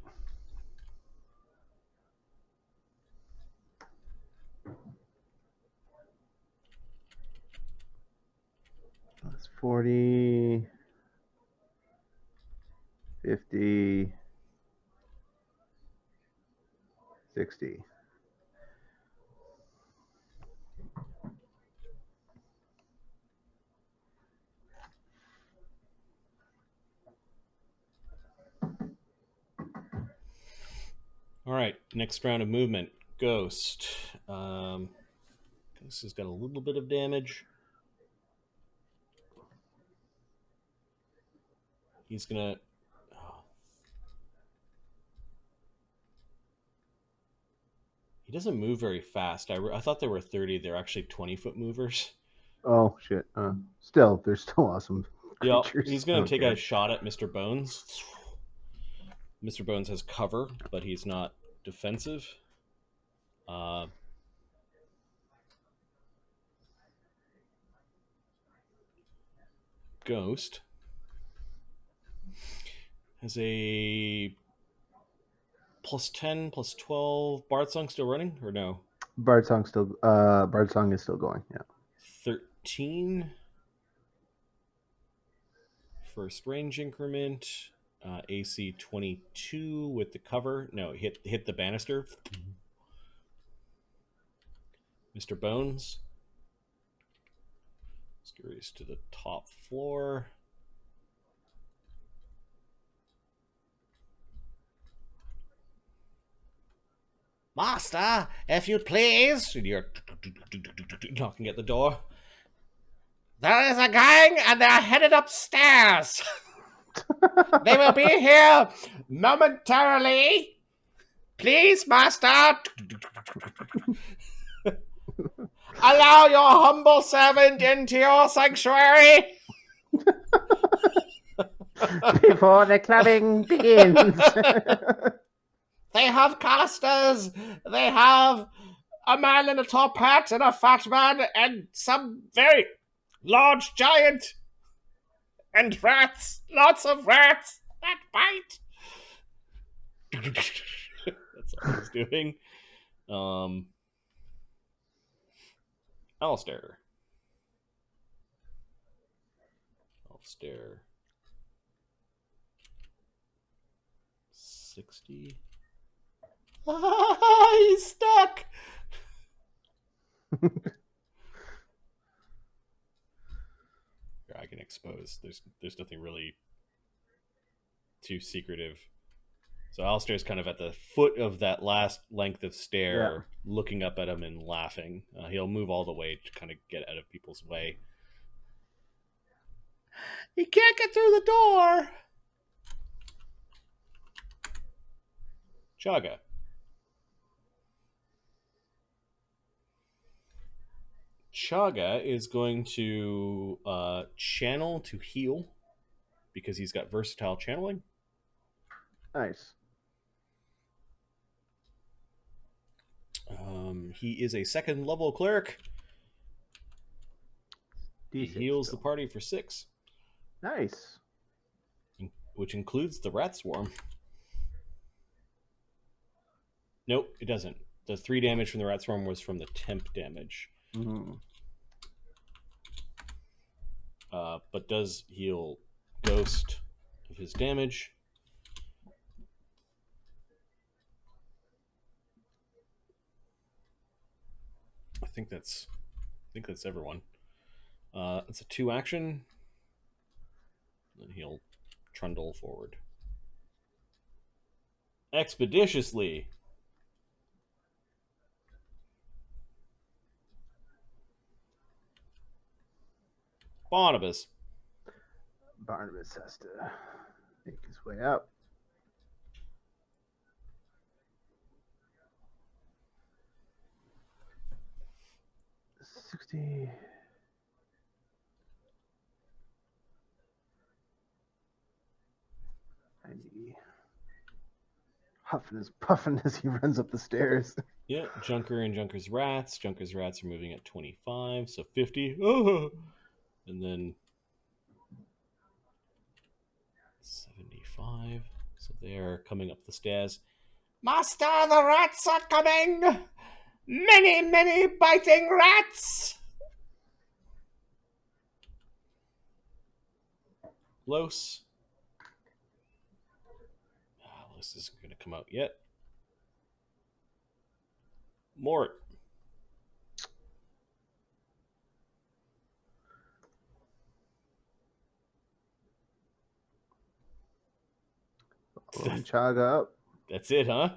That's 40, 50, 60. All right, next round of movement. Ghost. Ghost has got a little bit of damage. He's gonna... He doesn't move very fast. I thought there were 30. They're actually 20-foot movers. Oh shit. Still, they're still awesome Yep, creatures. he's I going to don't take care. a shot at Mr. Bones. Mr. Bones has cover, but he's not defensive. Ghost has a +10, +12. Bard Song still running or no? Bard Song is still going. Yeah. 13. First range increment. AC 22 with the cover. No, hit the banister. Mr. Bones scurries to the top floor. Master, if you please. And you're knocking at the door. There is a gang and they're headed upstairs. They will be here momentarily. Please, master. Allow your humble servant into your sanctuary. Before the clubbing begins. They have casters. They have a man in a top hat and a fat man and some very large giant. And rats. Lots of rats that bite. That's all he's doing. Alistair. 60. He's stuck. Here, I can expose. There's nothing really too secretive. So Alistair's kind of at the foot of that last length of stair, looking up at him and laughing. He'll move all the way to kind of get out of people's way. He can't get through the door. Chaga. Chaga is going to channel to heal because he's got versatile channeling. Nice. He is a second level cleric. He heals still. the party for 6. Nice. Which includes the rat swarm. Nope, it doesn't. The 3 damage from the rat swarm was from the temp damage. Mm-hmm. But does heal Ghost of his damage. I think that's everyone. It's a 2 action. Then he'll trundle forward. Expeditiously. Barnabus. Barnabus has to make his way up. $60. 90. Huffing and puffing as he runs up the stairs. Yeah, Junker and Junker's rats. Junker's rats are moving at 25, so 50. Oh! And then 75. So they're coming up the stairs. Master, the rats are coming! Many, many biting rats! Lloes. Lloes isn't going to come out yet. Mort. Chaga up. That's it, huh?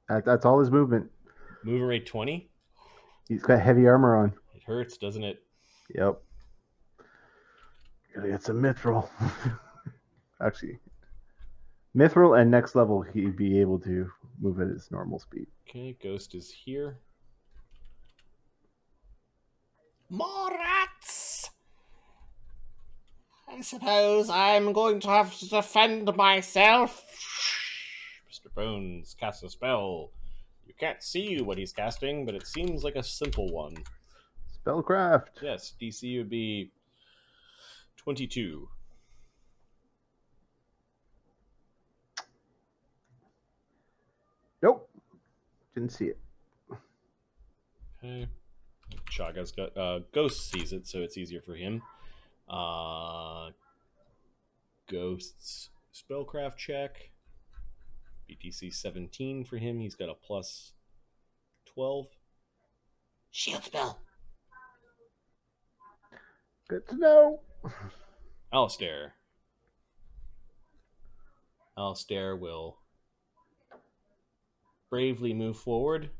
That's all his movement. Movement rate 20? He's got heavy armor on. It hurts, doesn't it? Yep. Gotta get some mithril. Actually, mithril and next level, he'd be able to move at his normal speed. Okay, Ghost is here. More rats! I suppose I'm going to have to defend myself. Mr. Bones casts a spell. You can't see what he's casting, but it seems like a simple one. Spellcraft. Yes, DC would be 22. Nope. Didn't see it. Okay. Chaga's got Ghost sees it, so it's easier for him. Ghost's spellcraft check. BTC 17 for him. He's got a plus 12. Shield spell. Good to know. Alistair. Alistair will bravely move forward.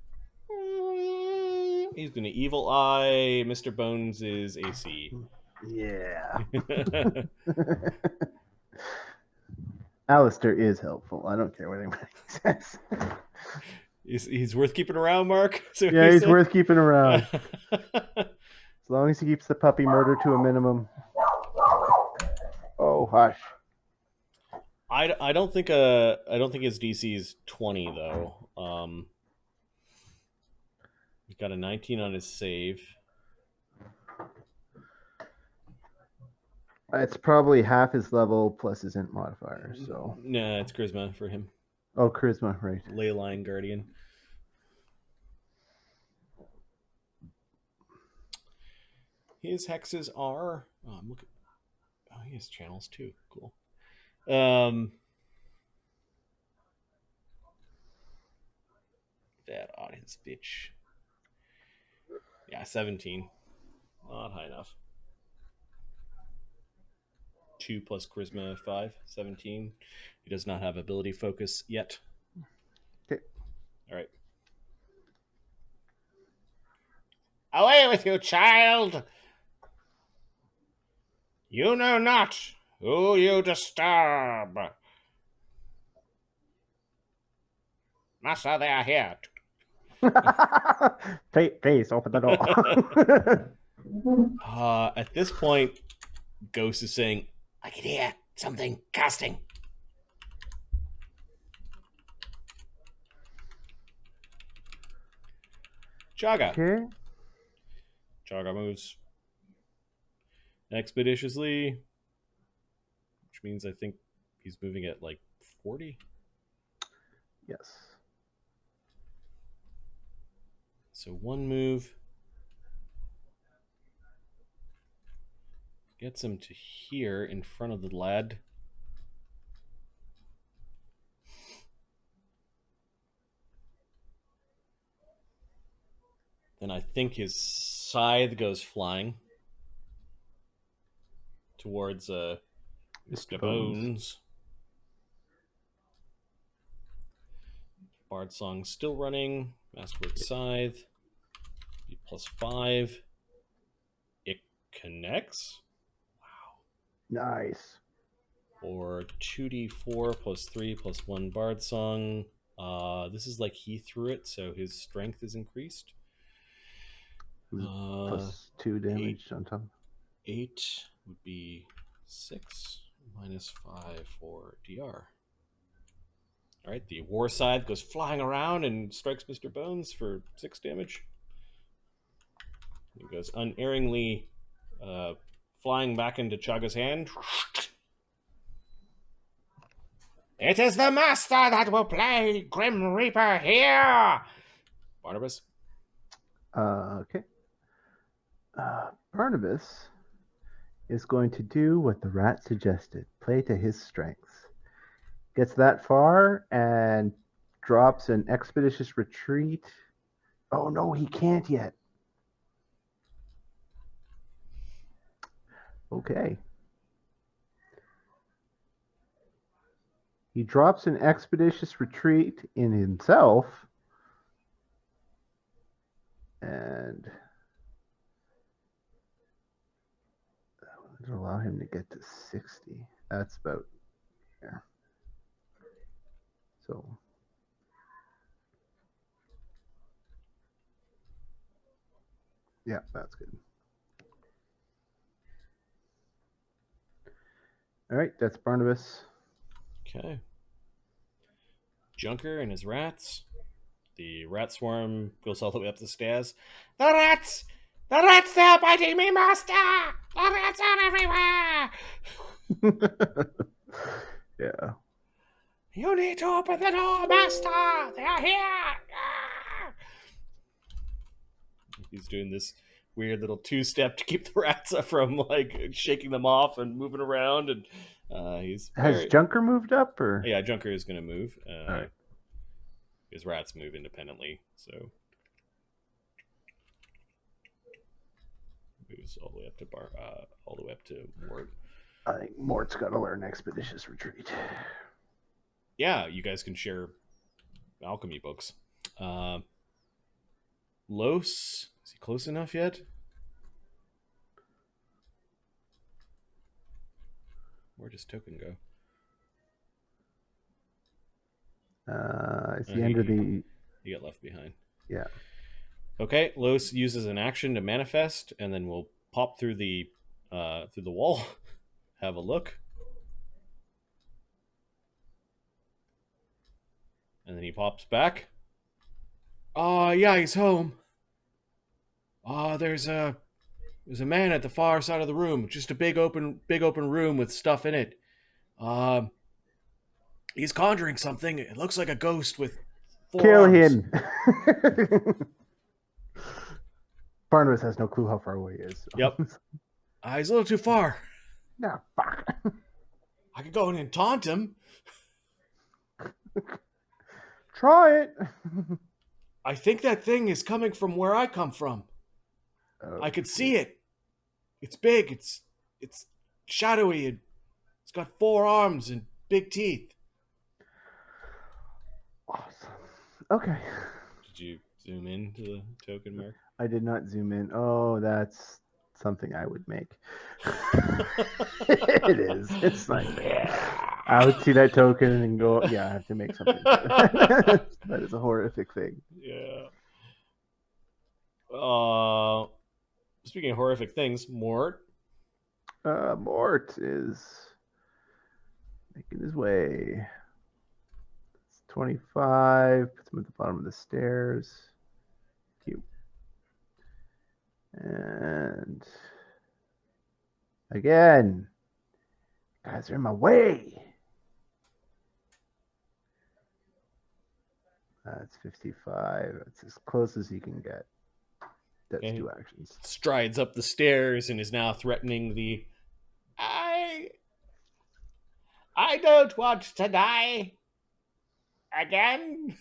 He's going to evil eye Mr. Bones' AC. Yeah. Alistair is helpful. I don't care what anybody says. He's worth keeping around, Mark? Yeah, he's worth keeping around. As long as he keeps the puppy murder to a minimum. Oh, hush. I don't think his DC is 20 though. He's got a 19 on his save. It's probably half his level plus his int modifier. So Nah, it's charisma for him. oh, charisma, right? Leyline Guardian. His hexes are. Oh, I'm looking. Oh, he has channels too. Cool. That on his bitch. Yeah, 17. Not high enough. 2 plus charisma 5, 17. He does not have ability focus yet. Okay. All right. Away with you, child! You know not who you disturb. Master, they are here. Please open the door. At this point, Ghost is saying, I can hear something casting. Chaga. Okay. Chaga moves expeditiously, which means I think he's moving at like 40. Yes. So one move gets him to here in front of the lad. Then I think his scythe goes flying towards Mr. Bones. Bard Song still running. Maskwood Scythe. B +5. It connects. Wow. Nice. Or 2d4 +3 +1 Bard Song. This is like he threw it, so his strength is increased. +2 damage on top. 8 would be 6 -5 for DR. All right, the war scythe goes flying around and strikes Mr. Bones for 6 damage. He goes unerringly flying back into Chaga's hand. It is the master that will play Grim Reaper here! Barnabus? Okay. Barnabus is going to do what the rat suggested. Play to his strengths. Gets that far and drops an expeditious retreat. Oh no, he can't yet. Okay. He drops an expeditious retreat in himself. And it'll allow him to get to 60. That's about here. So yeah, that's good. All right, that's Barnabus. Okay. Junker and his rats. The rat swarm goes all the way up the stairs. The rats! The rats, they're biting me, master! The rats are everywhere! Yeah. You need to open the door, master! They are here! He's doing this weird little two-step to keep the rats from like shaking them off and moving around, and he's Has Junker moved up or? Yeah, Junker is going to move. All right. His rats move independently, so moves all the way up to all the way up to Mort. I think Mort's got to learn expeditious retreat. Yeah, you guys can share alchemy books. Lloes, is he close enough yet? Where does Token go? It's the end of the. He got left behind. Yeah. Okay, Lloes uses an action to manifest, and then we'll pop through the wall, have a look, and then he pops back. Yeah, he's home. There's a man at the far side of the room, just a big open room with stuff in it. He's conjuring something. It looks like a ghost with 4 Kill arms. him. Barnabas has no clue how far away he is. So. Yep. He's a little too far. No, fuck. I could go in and taunt him. Try it. I think that thing is coming from where I come from. Oh, I could see it. It's big. It's shadowy. And it's got 4 arms and big teeth. Awesome. Okay. Did you zoom in to the token, Mark? I did not zoom in. Oh, that's something I would make. It is. It's like, I would see that token and go, yeah, I have to make something. That is a horrific thing. Yeah. Speaking of horrific things, Mort. Mort is making his way. It's 25. Puts him at the bottom of the stairs. Cute. And again, guys are in my way. That's 55. That's as close as you can get. That's Okay. 2 actions. Strides up the stairs and is now threatening the. I don't want to die again.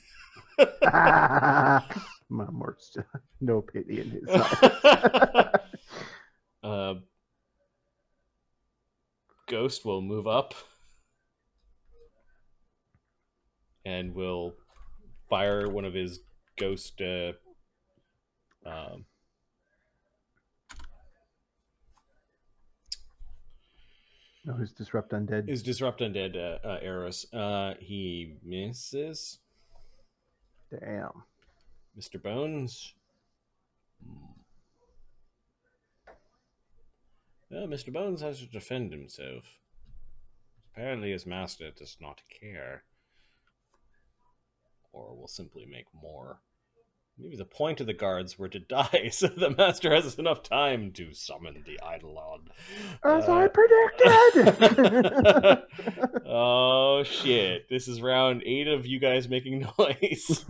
Mort's just no pity in his eyes. Ghost will move up and will fire one of his ghost. No, his Disrupt Undead. His Disrupt Undead arrows. He misses. Damn. Mr. Bones. Well, Mr. Bones has to defend himself. Apparently his master does not care. Or will simply make more. Maybe the point of the guards were to die, so the master has enough time to summon the eidolon. As I predicted! Oh, shit. This is round 8 of you guys making noise.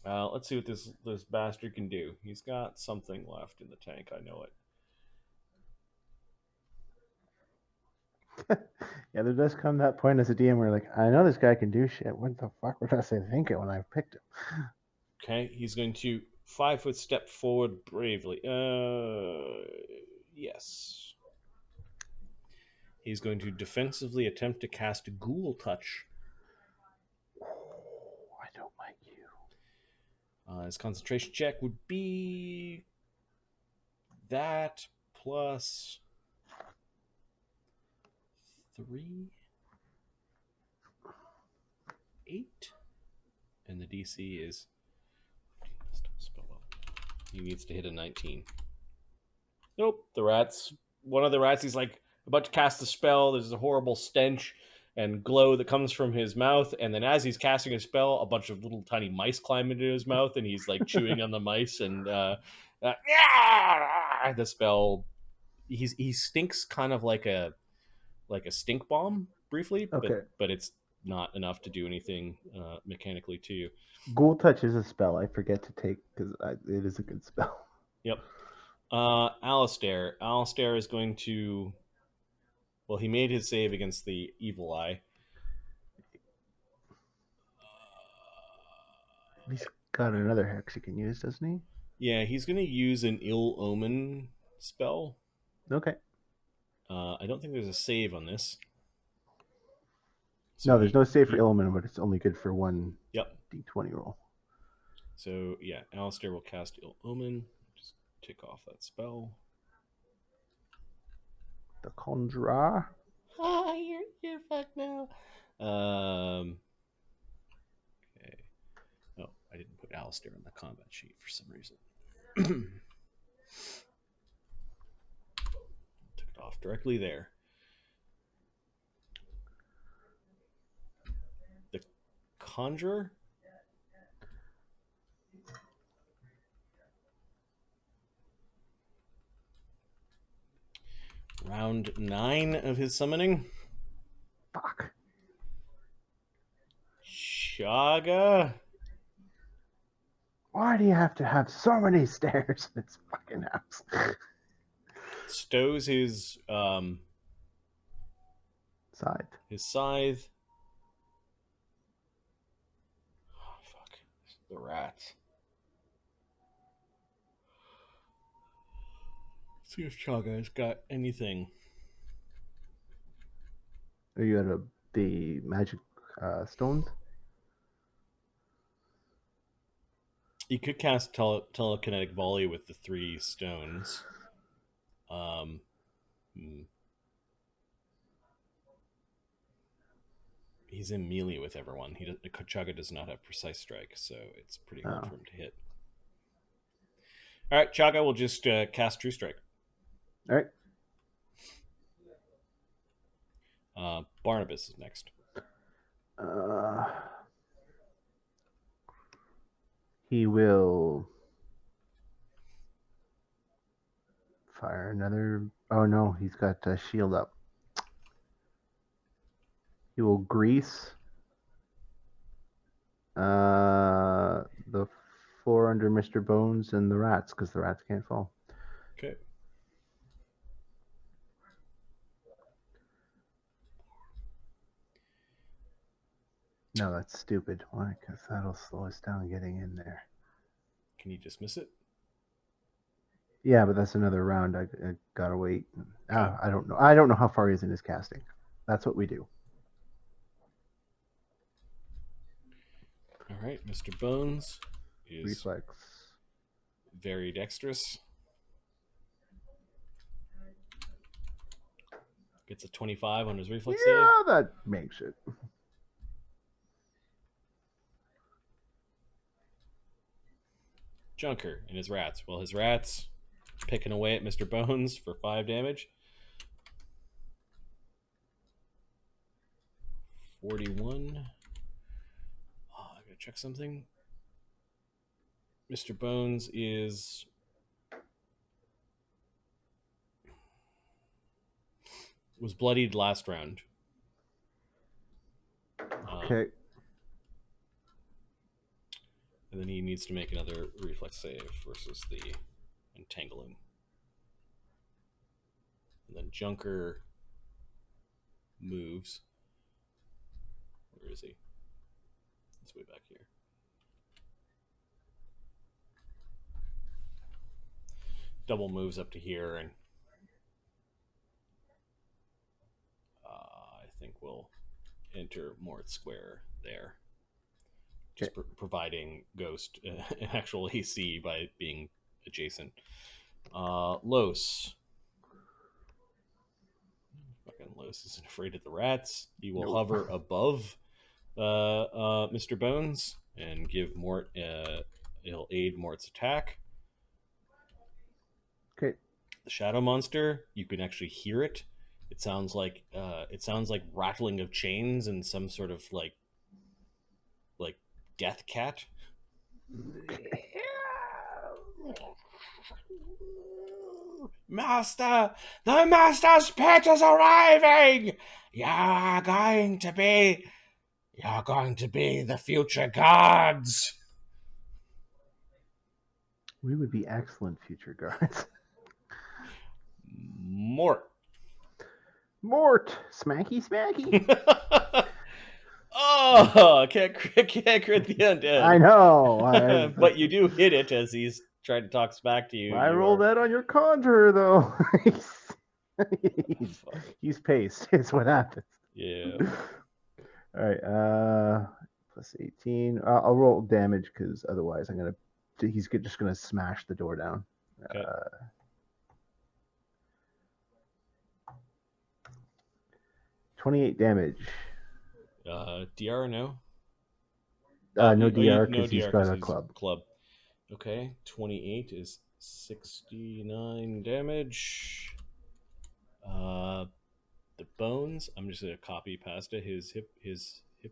Let's see what this bastard can do. He's got something left in the tank, I know it. Yeah, there does come that point as a DM where, like, I know this guy can do shit. What the fuck was I thinking when I picked him? Okay, he's going to 5-foot step forward bravely. Yes. He's going to defensively attempt to cast Ghoul Touch. Oh, I don't like you. His concentration check would be that plus 3, 8, and the DC is. He needs to hit a 19. Nope. The rats. One of the rats. He's like about to cast a spell. There's a horrible stench and glow that comes from his mouth, and then as he's casting a spell, a bunch of little tiny mice climb into his mouth, and he's like chewing on the mice, and the spell. He stinks kind of like a stink bomb briefly, Okay. but it's not enough to do anything mechanically to you. Ghoul Touch is a spell I forget to take because it is a good spell. Yep. Alistair. Alistair is going to. Well, he made his save against the evil eye. He's got another hex he can use, doesn't he? Yeah, he's going to use an ill omen spell. Okay. I don't think there's a save on this. So No, there's no save for Illman, but it's only good for one Yep. d20 roll. So yeah, Alistair will cast ill omen. Just tick off that spell. The Conjuror. Ah, you're fucked now. Okay. Oh, I didn't put Alistair on the combat sheet for some reason. Took it off directly there. The Conjuror. Round 9 of his summoning. Fuck. Chaga. Why do you have to have so many stairs in this fucking house? Stows Side. his scythe. Oh, fuck. The rats. Let's see if Chaga's got anything. Are you out of the magic stones? You could cast telekinetic volley with the 3 stones. He's in melee with everyone. Chaga does not have precise strike, so it's pretty hard for him to hit. All right, Chaga will just cast True Strike. All right. Barnabus is next. He will fire another. Oh no, he's got a shield up. He will grease the floor under Mr. Bones and the rats because the rats can't fall. Okay. No, that's stupid. Why? Because that'll slow us down getting in there. Can you dismiss it? Yeah, but that's another round. I gotta wait. Okay. I don't know. I don't know how far he is in his casting. That's what we do. All right, Mr. Bones is reflex. Very dexterous. Gets a 25 on his reflex save. Yeah, that makes it. Junker and his rats. Well, his rats picking away at Mr. Bones for 5 damage. 41. Oh, I gotta check something. Mr. Bones was bloodied last round. Okay. And then he needs to make another reflex save versus the entangling. And then Junker moves. Where is he? It's way back here. Double moves up to here, and I think we'll enter Mort Square there. Just providing Ghost an actual AC by being adjacent. Lloes. Fucking Lloes isn't afraid of the rats. He will hover above Mr. Bones and give Mort. It'll aid Mort's attack. Okay. The shadow monster, you can actually hear it. It sounds like rattling of chains and some sort of like death cat. Master, the master's pet is arriving. You're going to be the future gods. We would be excellent future guards. Mort. Mort! Smacky, smacky! Oh, can't crit the undead. I know. But you do hit it as he's trying to talk back to you. I rolled that on your Conjuror, though. He's paced. It's what happens. Yeah. All right. Plus 18. I'll roll damage because otherwise he's just gonna smash the door down. Okay. 28 damage. DR no. No DR because he's got a club. Okay, 28 is 69 damage. The bones. I'm just gonna copy pasta his hit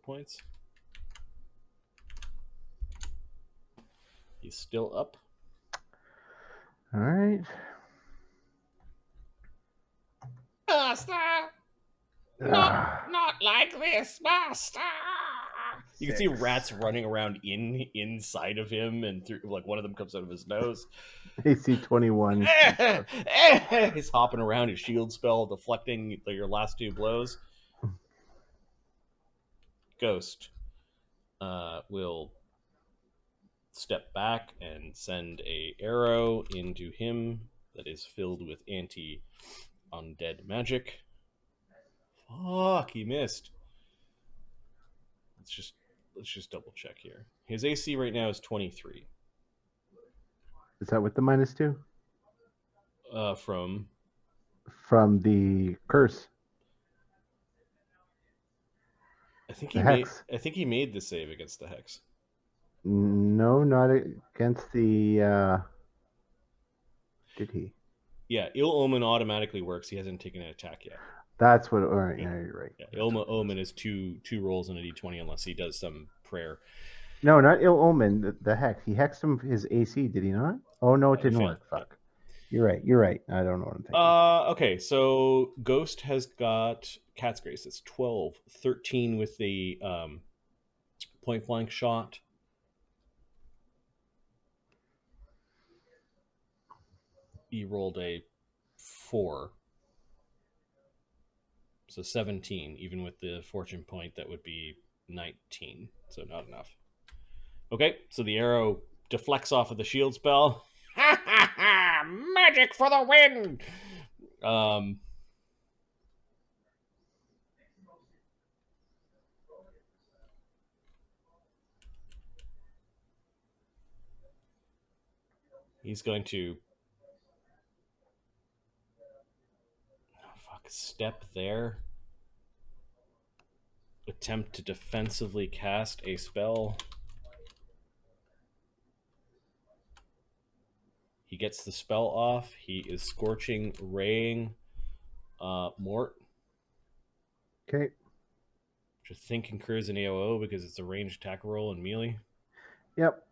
points. He's still up. All right. Master, not like this, master. You can see rats running around inside of him, and through, like one of them comes out of his nose. AC 21. He's hopping around, his shield spell deflecting your last two blows. Ghost will step back and send a arrow into him that is filled with anti-undead magic. Fuck, he missed. Let's just double check here. His AC right now is 23. Is that with the -2? From the curse. I think he made the save against the hex. No, not against the. Did he? Yeah, Ill Omen automatically works. He hasn't taken an attack yet. That's what. All right, yeah, you're right. Yeah, Ill Omen is two rolls in a d20 unless he does some prayer. No, not Ill Omen. The hex. He hexed him his AC. Did he not? Oh no, it didn't work. Fuck. You're right. I don't know what I'm thinking. Okay, so Ghost has got Cat's Grace. It's 12, 13 with the point blank shot. He rolled a 4. So 17, even with the fortune point, that would be 19. So not enough. Okay, so the arrow deflects off of the shield spell. Ha ha ha! Magic for the win! He's going to step there. Attempt to defensively cast a spell. He gets the spell off. He is Scorching Raying Mort. Okay. Which I think incurs an AOO because it's a ranged attack roll and melee. Yep.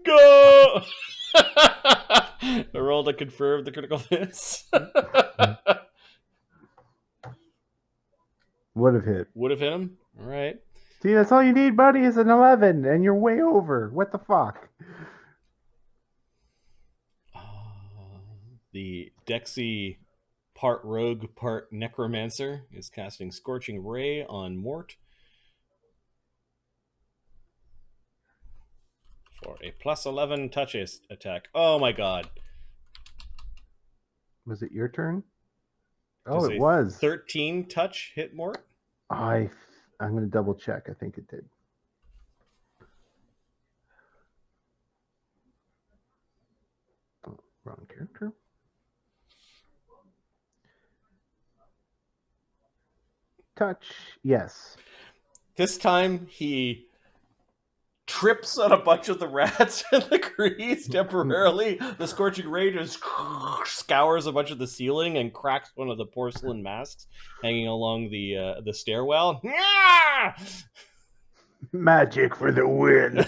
Go! I rolled to confirm the critical miss. Would have hit. Would have hit him? All right. See, that's all you need, buddy, is an 11, and you're way over. What the fuck? The Dexy, part rogue, part necromancer, is casting Scorching Ray on Mort for a +11 touch attack. Oh my god. Was it your turn? Oh, it was. 13 touch hit Mort? I'm going to double check. I think it did. Oh, wrong character. touch. Yes. This time he trips on a bunch of the rats in the crease temporarily. The scorching ray just scours a bunch of the ceiling and cracks one of the porcelain masks hanging along the stairwell. Magic for the win.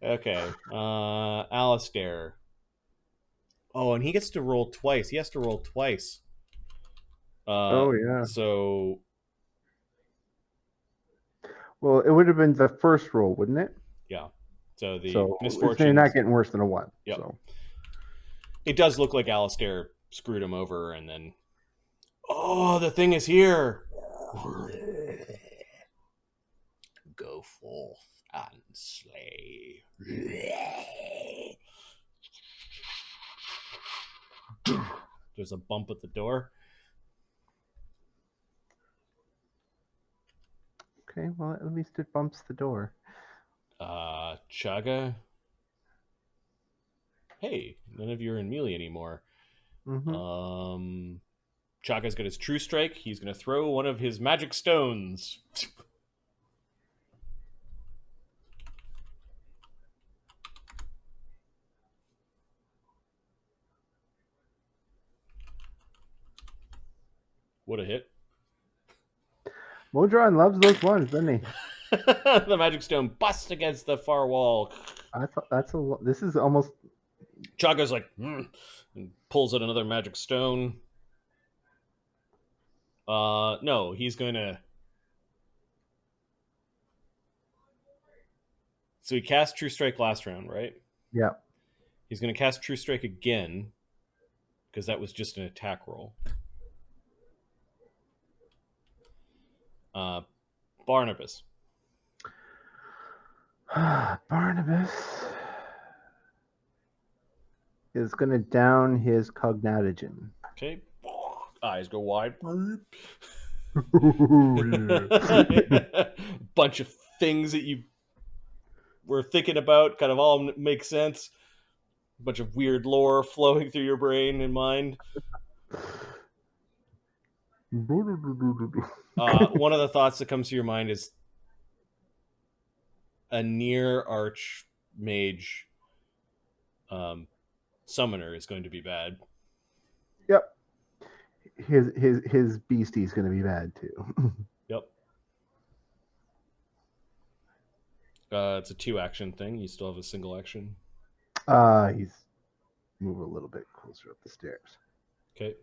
Okay, Alistair. Oh, and he gets to roll twice. He has to roll twice. Oh yeah. So Well, it would have been the first roll, wouldn't it? yeah. So the So misfortunes. you're not getting worse than a 1. Yep. So It does look like Alistair screwed him over, and then the thing is here. Go forth and slay. There's a bump at the door. okay, well at least it bumps the door. Chaga. Hey, none of you are in melee anymore. Mm-hmm. Chaga's got his true strike. He's going to throw one of his magic stones. What a hit. Modron loves those ones, doesn't he? The magic stone busts against the far wall. I thought this is almost. Chaga's like, and pulls out another magic stone. No, he's going to. So he cast True Strike last round, right? Yeah. He's going to cast True Strike again because that was just an attack roll. Barnabus. Barnabus is going to down his cognitogen. Okay. Eyes go wide. Bunch of things that you were thinking about kind of all make sense. A bunch of weird lore flowing through your brain and mind. One of the thoughts that comes to your mind is a near archmage summoner is going to be bad. Yep. His beastie is going to be bad too. Yep. It's a 2-action thing. You still have a single action. He's move a little bit closer up the stairs. Okay.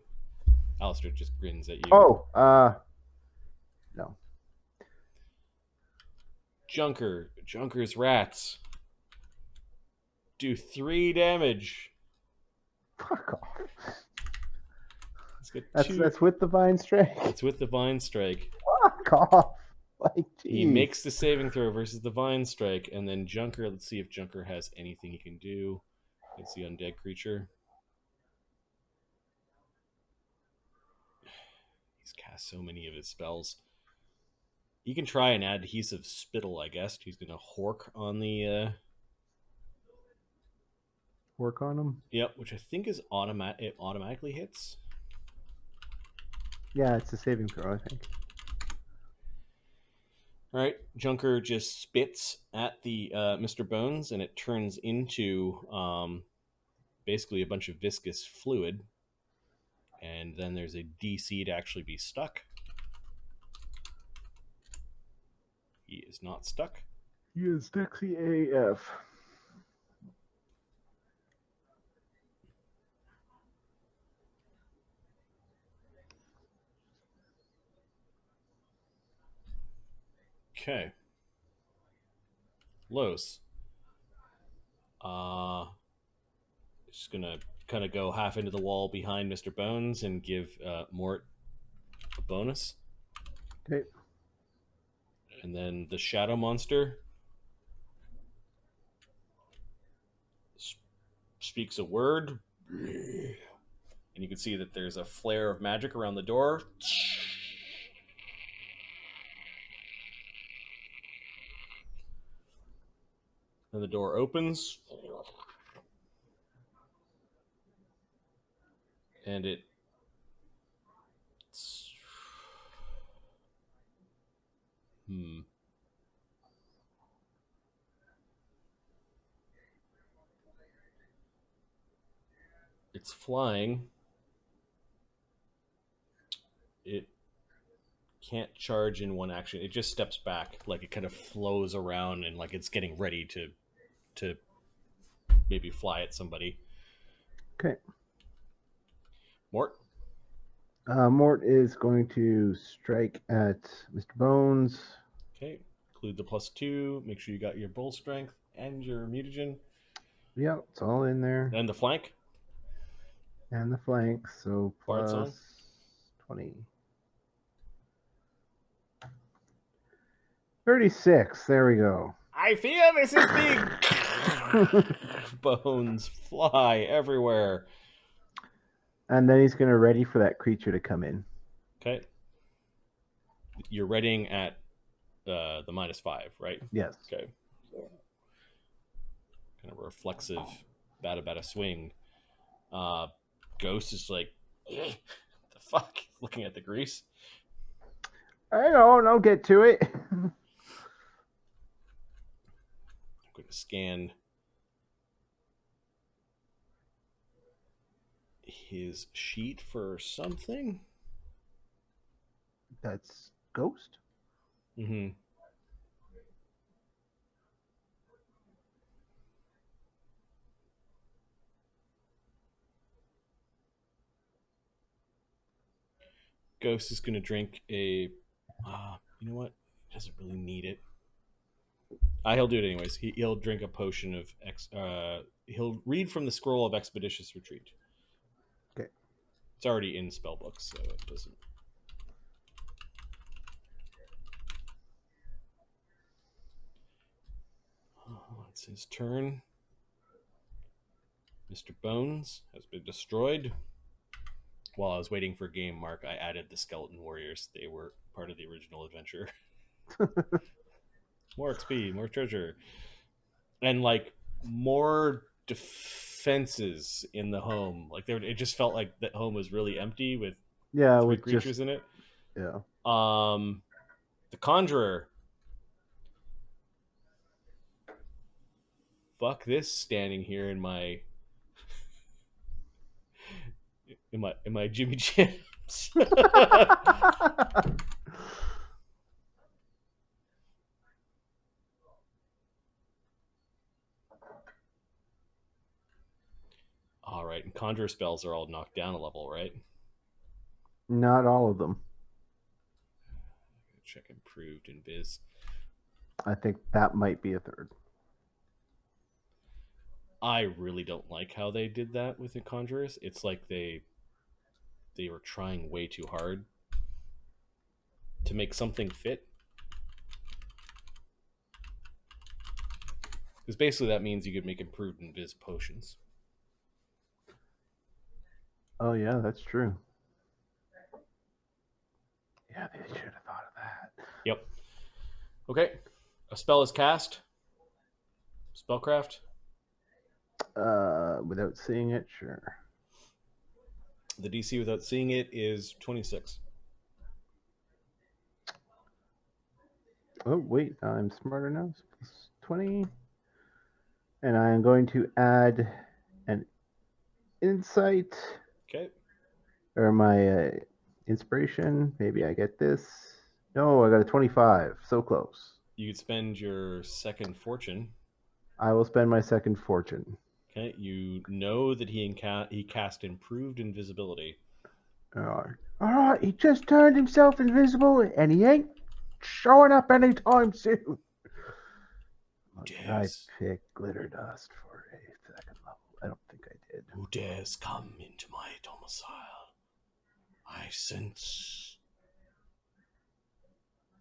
Alistair just grins at you. Oh, no. Junker's rats do 3 damage. Fuck off. That's with Divine Strike. It's with Divine Strike. Fuck off. Like, geez. He makes the saving throw versus Divine Strike, and then Junker, let's see if Junker has anything he can do. It's the undead creature. He's cast so many of his spells. He can try an adhesive spittle, I guess. He's going to hork on the... Work on him? Yep, which I think is it automatically hits. Yeah, it's a saving throw, I think. All right, Junker just spits at the Mr. Bones, and it turns into basically a bunch of viscous fluid. And then there's a DC to actually be stuck. He is not stuck. He is sexy AF. Okay. Lloes. Just gonna kind of go half into the wall behind Mr. Bones and give Mort a bonus. Okay. And then the shadow monster speaks a word, and you can see that there's a flare of magic around the door. And the door opens, and it It's flying. It can't charge in one action. It just steps back, like it kind of flows around and like it's getting ready to maybe fly at somebody. Okay. Mort. Mort is going to strike at Mr. Bones. Okay. Include the +2. Make sure you got your bull strength and your mutagen. Yep, it's all in there. And the flank. And the flank, so Bard plus song. 20. 36. There we go. I fear this is big. Bones fly everywhere. And then he's going to ready for that creature to come in. Okay. You're readying at the -5, right? Yes. Okay. Kind of a reflexive bada swing. Ghost is like, the fuck? Looking at the grease. I don't get to it. I'm going to scan his sheet for something. That's Ghost? Mm-hmm. Ghost is going to drink a... you know what? He doesn't really need it. He'll do it anyways. He'll drink a potion of... he'll read from the Scroll of Expeditious Retreat. Okay. It's already in spellbooks, so it doesn't... It's his turn. Mr. Bones has been destroyed. While I was waiting for game mark, I added the Skeleton Warriors. They were part of the original adventure. More XP, more treasure. And like more defenses in the home. Like it just felt like that home was really empty with 3 creatures in it. Yeah. The Conjuror. Fuck this standing here in my Jimmy Jams. All right, and conjure spells are all knocked down a level, right? Not all of them. Check improved in Viz. I think that might be a third. I really don't like how they did that with the conjurers. It's like they were trying way too hard to make something fit. Because basically that means you could make improved in Viz potions. Oh yeah, that's true. Yeah, they should have thought of that. Yep. Okay. A spell is cast. Spellcraft. Without seeing it, sure. The DC without seeing it is 26. Oh wait, I'm smarter now. It's 20. And I am going to add an insight. Okay. Or my inspiration. Maybe I get this. No, I got a 25. So close. You could spend your second fortune. I will spend my second fortune. Okay. You know that he cast improved invisibility. All right, he just turned himself invisible, and he ain't showing up anytime soon. Did I pick glitter dust for a second level? I don't think I did. Who dares come into my domicile? I sense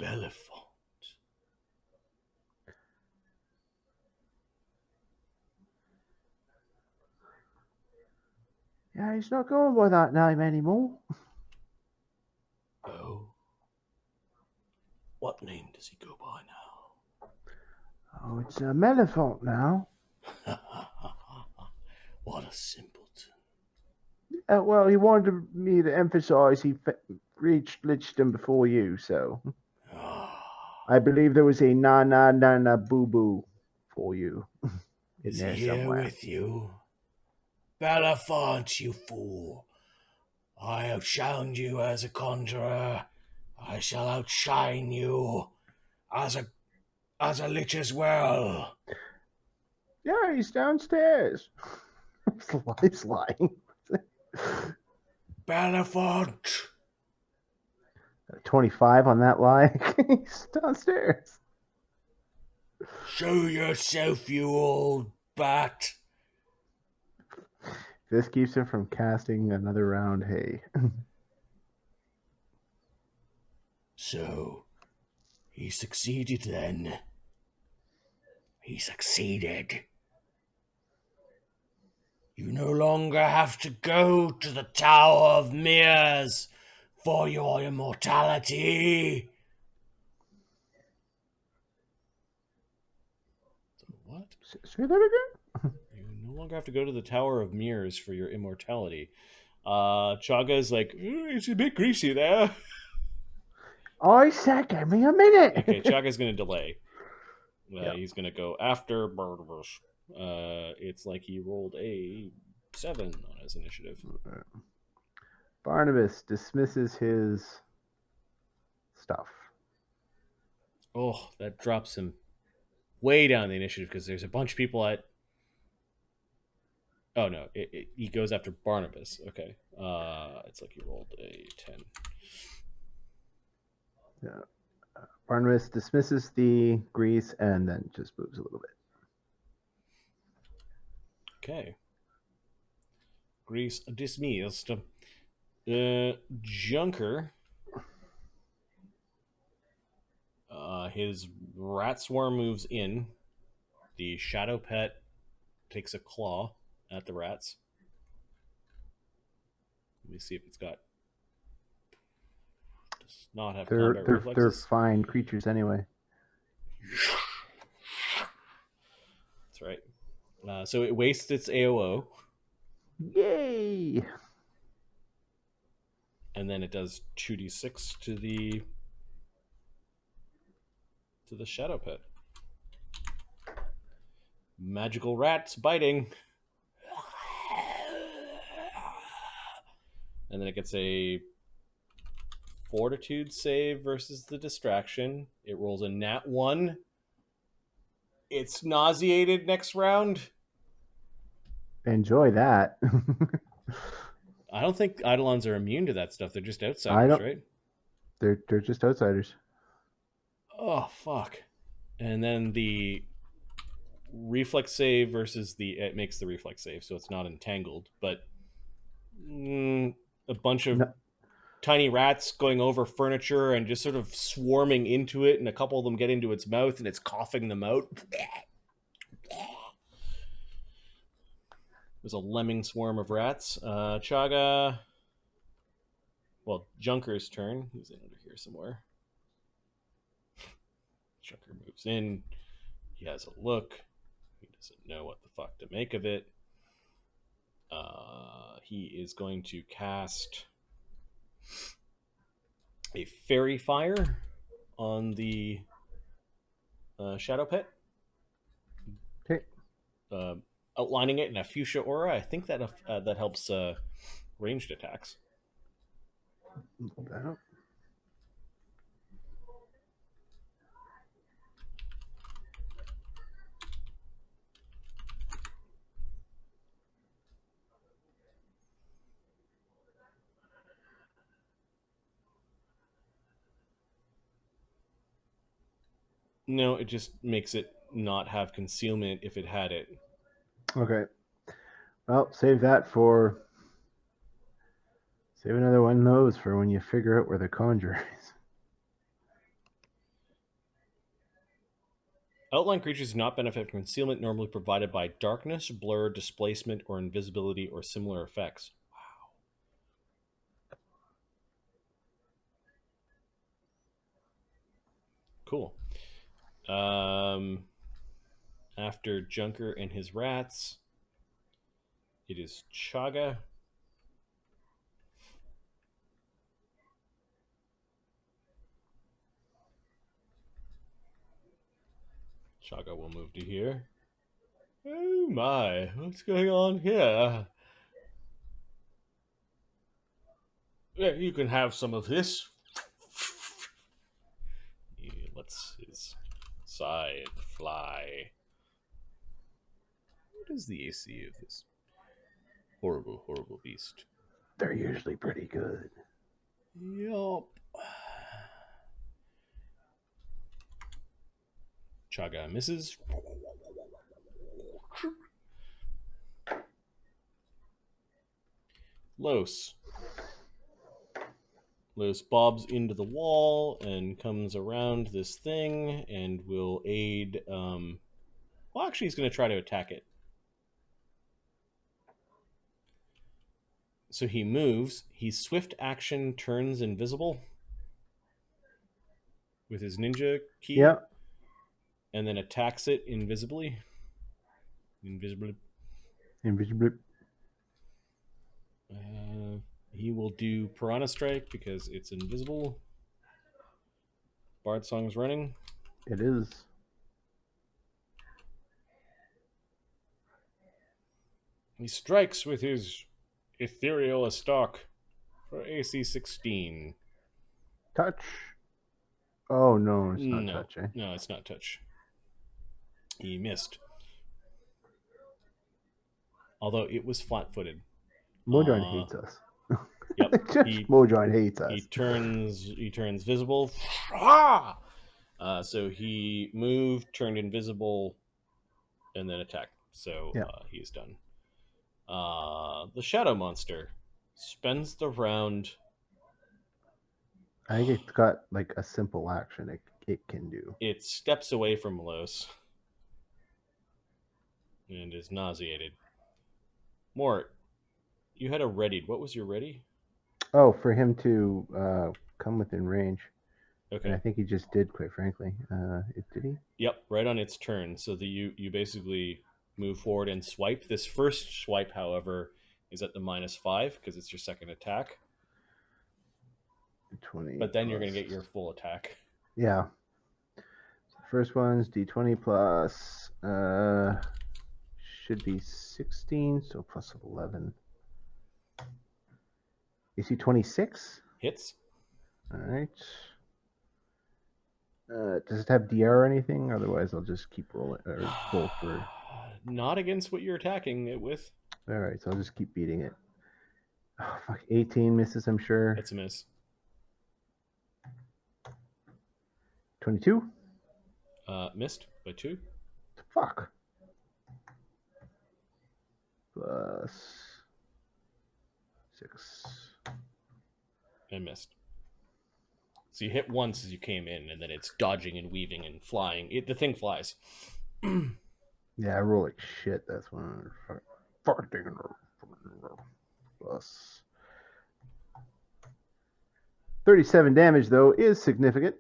Bellefonte. Yeah, he's not going by that name anymore. Oh. What name does he go by now? Oh, it's Mellifont now. What a simpleton. Well, he wanted me to emphasize he reached Lichton before you, so. I believe there was a na boo boo for you in Is he there here somewhere. with you? Belafonte, you fool. I outshined you as a conjurer. I shall outshine you as a lich as well. Yeah, he's downstairs. He's lying. Belafonte, 25 on that lie. He's downstairs. show yourself, you old bat. This keeps him from casting another round. Hey. So, he succeeded then. He succeeded. You no longer have to go to the Tower of Mirrors for your immortality. What? Say that again? You no longer have to go to the Tower of Mirrors for your immortality. Chaga is like, it's a bit greasy there. I said, give me a minute. Okay, Chaga's going to delay. Yeah. He's going to go after Barnabus. It's like he rolled a 7 on his initiative. Barnabus dismisses his stuff. Oh, that drops him way down the initiative because there's a bunch of people at. Oh no, he goes after Barnabas. Okay, it's like he rolled a 10. Yeah. Barnabas dismisses the grease and then just moves a little bit. Okay. Grease dismissed. Junker. His rat swarm moves in. The shadow pet takes a claw at the rats. Let me see if it's got. Does not have combat They're reflexes. fine creatures anyway. That's right. So it wastes its AOO. Yay! And then it does 2d6 to the shadow pit. Magical rats biting. And then it gets a fortitude save versus the distraction. It rolls a nat 1. It's nauseated next round. Enjoy that. I don't think eidolons are immune to that stuff. They're just I outsiders, don't. right? They're just outsiders. Oh, fuck. And then the reflex save versus it makes the reflex save, so it's not entangled, but a bunch of tiny rats going over furniture and just sort of swarming into it, and a couple of them get into its mouth and it's coughing them out. There's a lemming swarm of rats. Chaga. Well, Junker's turn. He's in under here somewhere. Junker moves in. He has a look. He doesn't know what the fuck to make of it. He is going to cast a fairy fire on the shadow pit. Okay. Outlining it in a fuchsia aura. I think that that helps ranged attacks. No, it just makes it not have concealment if it had it. Okay. Well, save that for. Save another one of those for when you figure out where the conjurer is. Outline creatures do not benefit from concealment normally provided by darkness, blur, displacement, or invisibility or similar effects. Wow. Cool. After Junker and his rats, it is Chaga. Chaga will move to here. Oh my, what's going on here? Yeah, you can have some of this. He lets his side fly. What is the AC of this horrible, horrible beast? They're usually pretty good. Yup. Chaga misses. Lloes. Lloes bobs into the wall and comes around this thing and will aid. Well, actually, he's going to try to attack it. So he moves. He swift action turns invisible with his ninja key. Yep. And then attacks it invisibly. Invisible. He will do Piranha Strike because it's invisible. Bard Song's running. It is. He strikes with his Ethereal Astark for AC 16. Touch. Oh, no, it's not touch, eh? No, it's not touch. He missed. Although it was flat-footed. Mojang hates us. Yep. Mojang hates us. He turns visible. So he moved, turned invisible, and then attacked. So he is done. The Shadow Monster spends the round. I think it's got like a simple action it can do. It steps away from Lloes and is nauseated. Mort, you had a readied. What was your ready? Oh, for him to come within range. Okay. And I think he just did, quite frankly. Did he? Yep, right on its turn. So you basically move forward and swipe. This first swipe, however, is at the -5 because it's your second attack. 20. But then you're going to get your full attack. Yeah. So the first one's D20 plus should be 16, so plus 11. AC 26? Hits. All right. Does it have DR or anything? Otherwise, I'll just keep rolling or roll for. Not against what you're attacking it with. All right, so I'll just keep beating it. Oh, fuck. 18 misses, I'm sure. That's a miss. 22? Missed by 2. Fuck. Plus 6. And missed. So you hit once as you came in, and then it's dodging and weaving and flying. The thing flies. Yeah, I roll like shit. That's one. Plus 37 damage, though, is significant.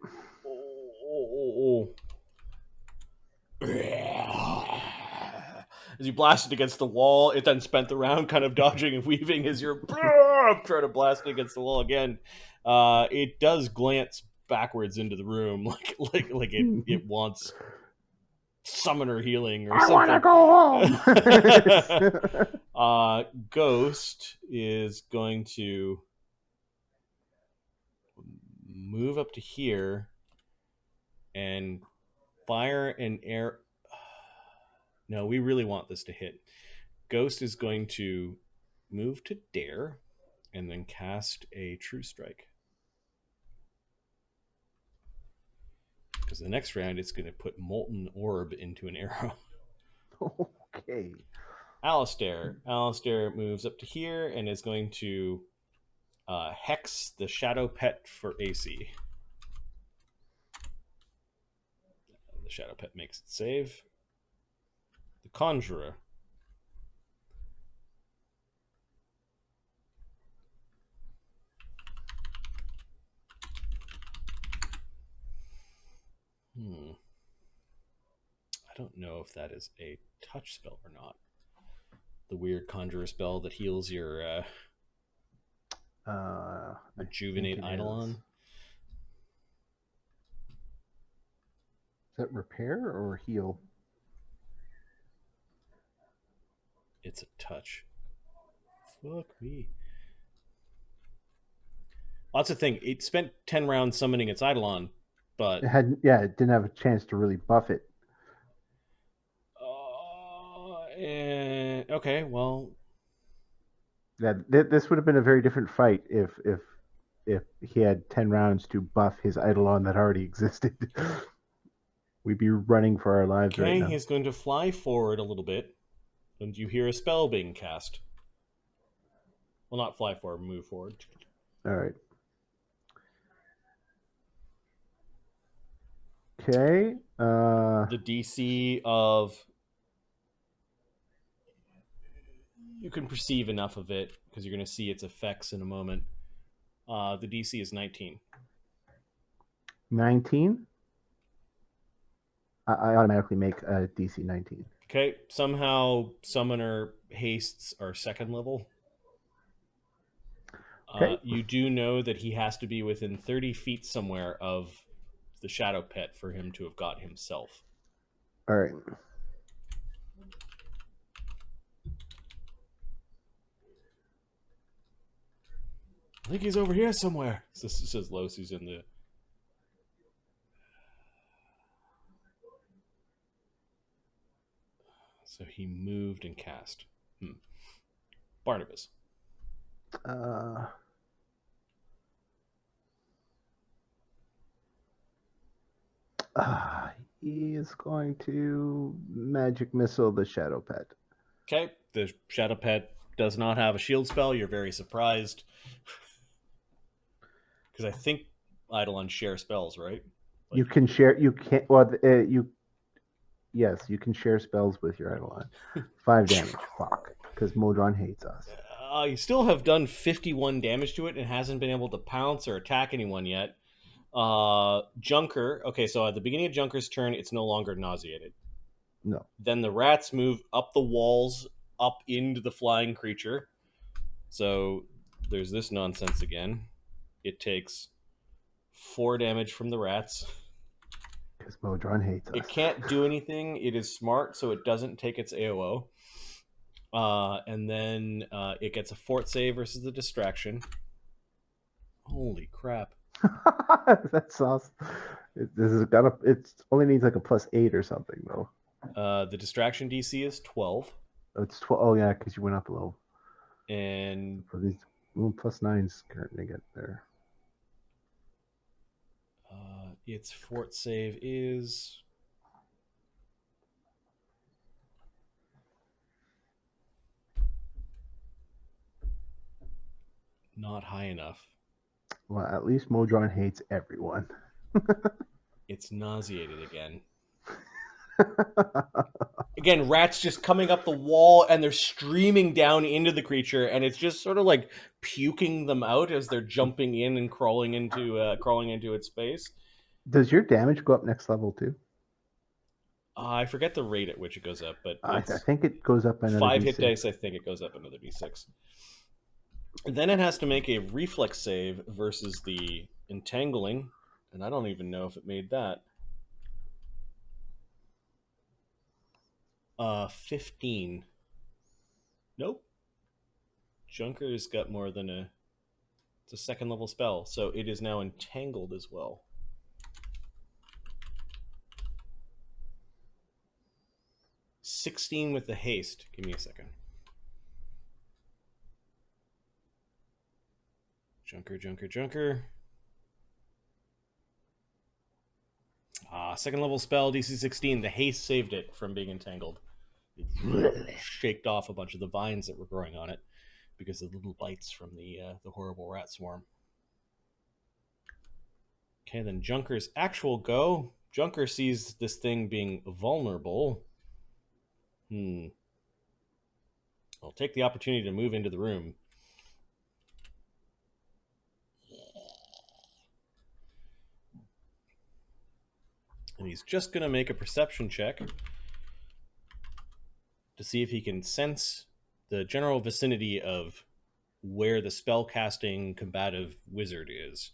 As you blast it against the wall, it then spent the round kind of dodging and weaving as you're trying to blast it against the wall again. It does glance backwards into the room like it wants summoner healing or something. I want to go home. Ghost is going to move up to here and fire an air. No, we really want this to hit. Ghost is going to move to Dare and then cast a True Strike. Because the next round it's going to put Molten Orb into an arrow. Okay. Alistair moves up to here and is going to hex the Shadow Pet for AC. The Shadow Pet makes it save. The Conjuror. I don't know if that is a touch spell or not. The weird Conjuror spell that heals your Rejuvenate Eidolon. that repair or heal? It's a touch. Fuck me. Lots of thing. It spent 10 rounds summoning its eidolon, but It didn't have a chance to really buff it. okay, well, Yeah, this would have been a very different fight if he had 10 rounds to buff his eidolon that already existed. We'd be running for our lives right okay, now. he's going to fly forward a little bit, and you hear a spell being cast. Well, not fly forward, move forward. All right. Okay. The DC of you can perceive enough of it because you're going to see its effects in a moment. The DC is 19. 19. I automatically make a DC 19. Okay, somehow summoner hastes are second level. Okay. You do know that he has to be within 30 feet somewhere of the shadow pit for him to have got himself. All right. I think he's over here somewhere. Says Lloes, who's in the. So he moved and cast. Barnabus. Uh, he is going to magic missile the shadow pet. Okay, the shadow pet does not have a shield spell. You're very surprised. Because I think eidolons share spells, right? You can share. You can't. Well, you. Yes, you can share spells with your eidolon. 5 damage. Fuck. Because Modron hates us. You still have done 51 damage to it and hasn't been able to pounce or attack anyone yet. Junker. Okay, so at the beginning of Junker's turn, it's no longer nauseated. No. Then the rats move up the walls, up into the flying creature. So there's this nonsense again. It takes 4 damage from the rats. Because Modron hates us. It can't do anything. It is smart, so it doesn't take its AOO. And then it gets a fort save versus the distraction. Holy crap. That's awesome. It only needs like a +8 or something though. The distraction DC is 12. It's 12. Oh yeah, because you went up a little. And for these +9's starting to get there. Its fort save is not high enough. Well, at least Modron hates everyone. It's nauseated again. Again, rats just coming up the wall and they're streaming down into the creature, and it's just sort of like puking them out as they're jumping in and crawling into its space. Does your damage go up next level too? I forget the rate at which it goes up, but I think it goes up by another 5 D6. hit dice. I think it goes up another D6. Then it has to make a reflex save versus the entangling, and I don't even know if it made that. 15. Nope. Junker's got more than it's a second level spell, so it is now entangled as well. $16 with the haste. Give me a second. Junker. Second level spell, DC 16. The haste saved it from being entangled. It shaked off a bunch of the vines that were growing on it because of the little bites from the horrible rat swarm. Okay, then Junker's actual go. Junker sees this thing being vulnerable. I'll take the opportunity to move into the room. And he's just going to make a perception check to see if he can sense the general vicinity of where the spellcasting combative wizard is.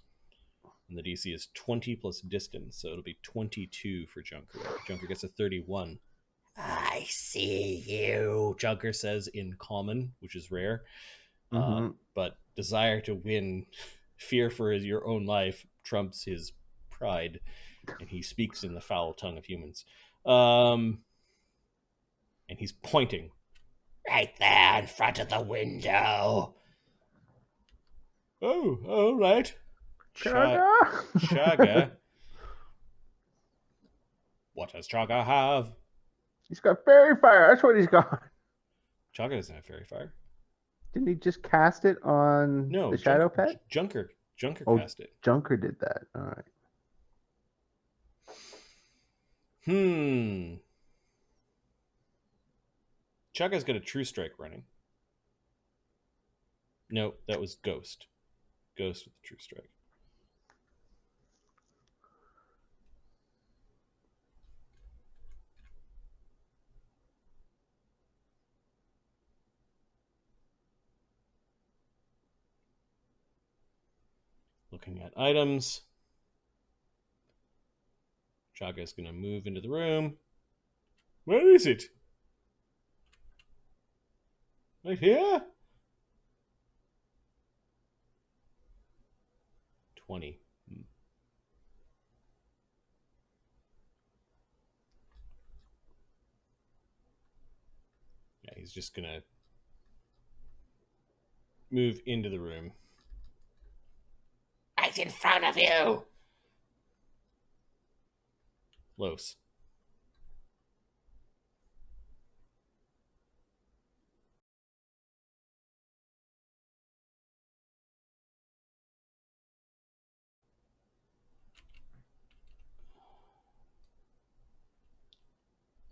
And the DC is 20 plus distance, so it'll be 22 for Junker. Junker gets a 31. I see you, Junker says in common, which is rare. But desire to win, fear for your own life trumps his pride, and he speaks in the foul tongue of humans. And he's pointing right there in front of the window. Oh, all right. Chaga. What does Chaga have? He's got fairy fire. That's what he's got. Chaga doesn't have fairy fire. Didn't he just cast it on the Shadow Pet? Junker cast it. Junker did that. All right. Chaga's got a True Strike running. No, that was Ghost. Ghost with the True Strike. Looking at items. Chaga's going to move into the room. Where is it? Right here? 20. Yeah, he's just going to move into the room. Right in front of you! Lloes.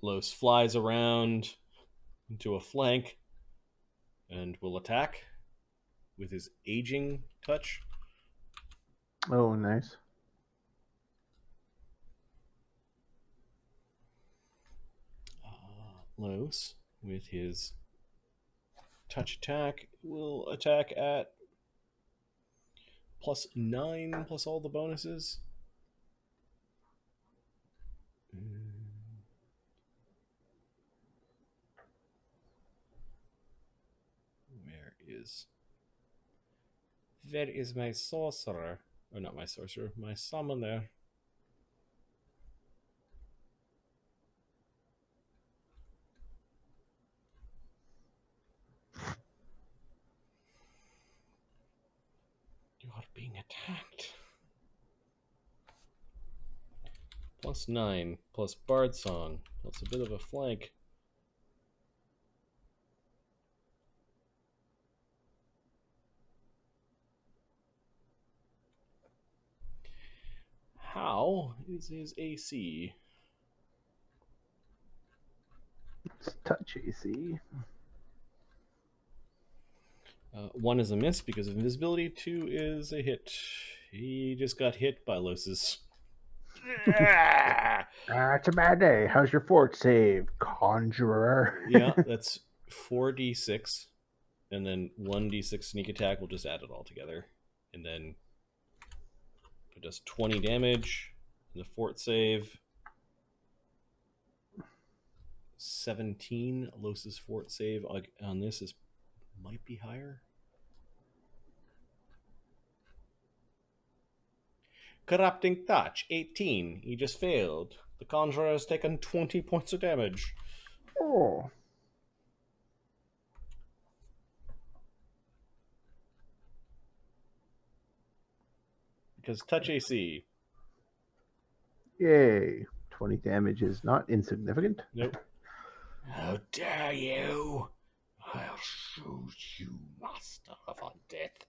Lloes flies around into a flank and will attack with his aging touch. Oh, nice. Lloes, with his touch attack, will attack at +9 plus all the bonuses. Where is my sorcerer? Or not my sorcerer, my summoner. You are being attacked. +9 plus Bard Song plus a bit of a flank. How is his AC? It's touch AC. 1 is a miss because of invisibility. 2 is a hit. He just got hit by Lloes. It's a bad day. How's your fort save, Conjuror? Yeah, that's 4d6, and then 1d6 sneak attack. We'll just add it all together, and then it does 20 damage. And the fort save 17. Lloes' fort save on this might be higher. Corrupting touch 18. He just failed. The Conjuror has taken 20 points of damage. Oh. Because touch AC. Yay. 20 damage is not insignificant. Nope. How dare you! I'll show you, master of undeath.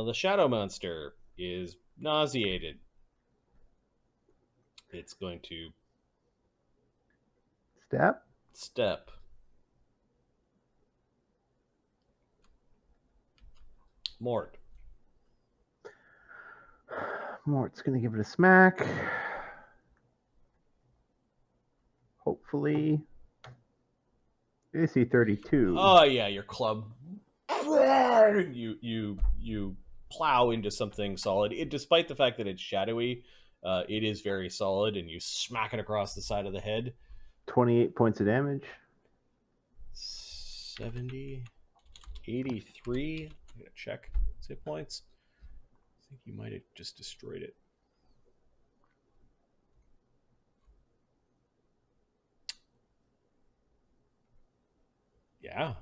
The shadow monster is nauseated. It's going to step. Mort. Mort's going to give it a smack. Hopefully. AC 32. Oh yeah, your club. You plow into something solid. Despite the fact that it's shadowy, it is very solid, and you smack it across the side of the head. 28 points of damage. 70, 83. I'm gonna check hit points. I think you might have just destroyed it. Yeah.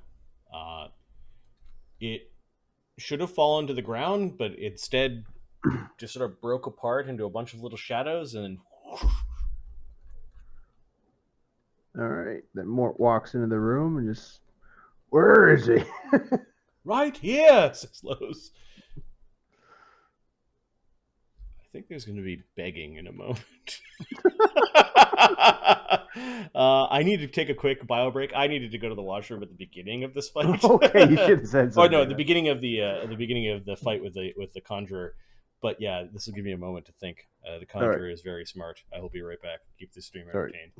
It should have fallen to the ground, but instead just sort of broke apart into a bunch of little shadows, and All right. Then Mort walks into the room and just, where is he? right here, says Lloes. I think there's going to be begging in a moment. I need to take a quick bio break. I needed to go to the washroom at the beginning of this fight. Okay, you should have said Or something. no, the beginning of the fight with the Conjuror. But yeah, this will give me a moment to think. The Conjuror is very smart. I will be right back. Keep the stream entertained.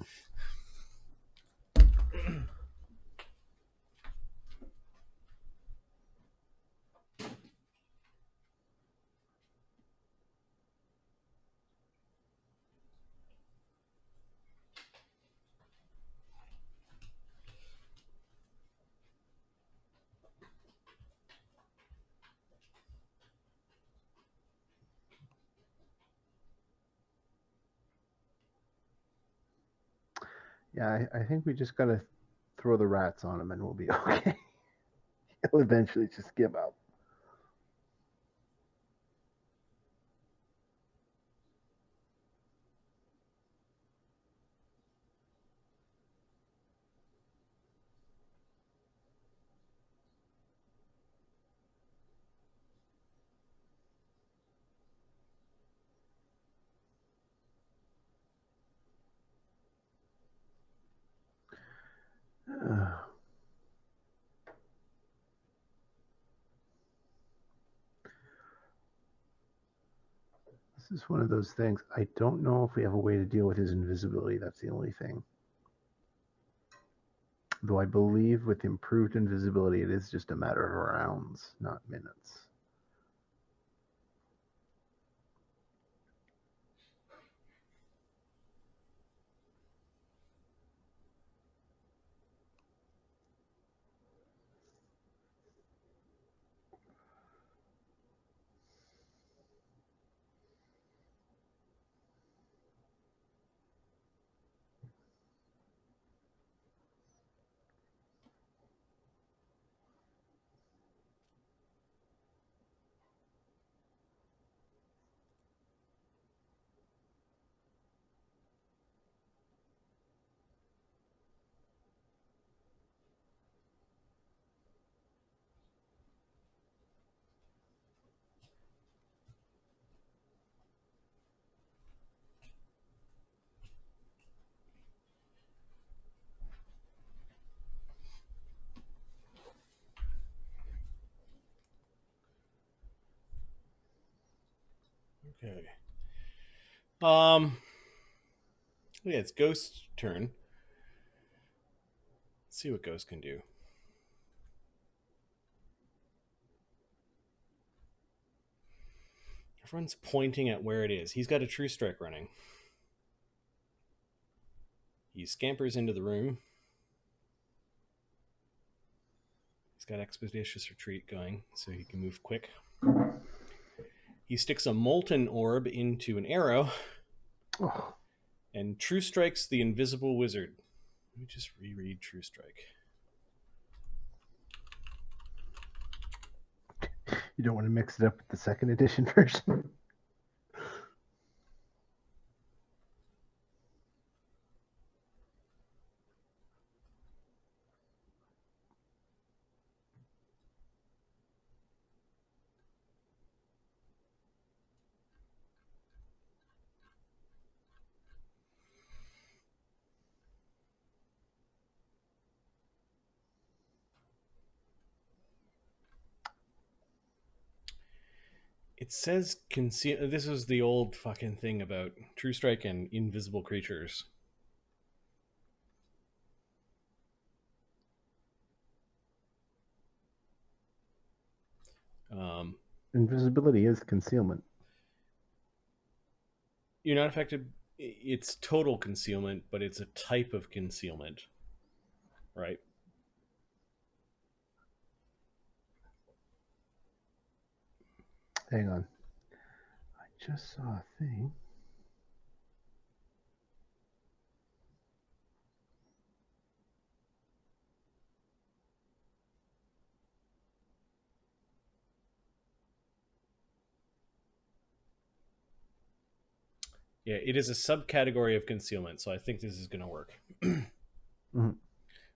Yeah, I think we just got to throw the rats on him and we'll be okay. He'll eventually just give up. This is one of those things. I don't know if we have a way to deal with his invisibility. That's the only thing. Though I believe with improved invisibility, it is just a matter of rounds, not minutes. Okay. Yeah, it's Ghost's turn. Let's see what Ghost can do. Everyone's pointing at where it is. He's got a True Strike running. He scampers into the room. He's got Expeditious Retreat going, so he can move quick. He sticks a Molten Orb into an arrow and True Strikes the Invisible Wizard. Let me just reread True Strike. You don't want to mix it up with the second edition version. It says conceal. This was the old fucking thing about True Strike and invisible creatures. Invisibility is concealment. You're not affected. It's total concealment, but it's a type of concealment, right? Hang on. I just saw a thing. Yeah, it is a subcategory of concealment, so I think this is going to work. Mhm.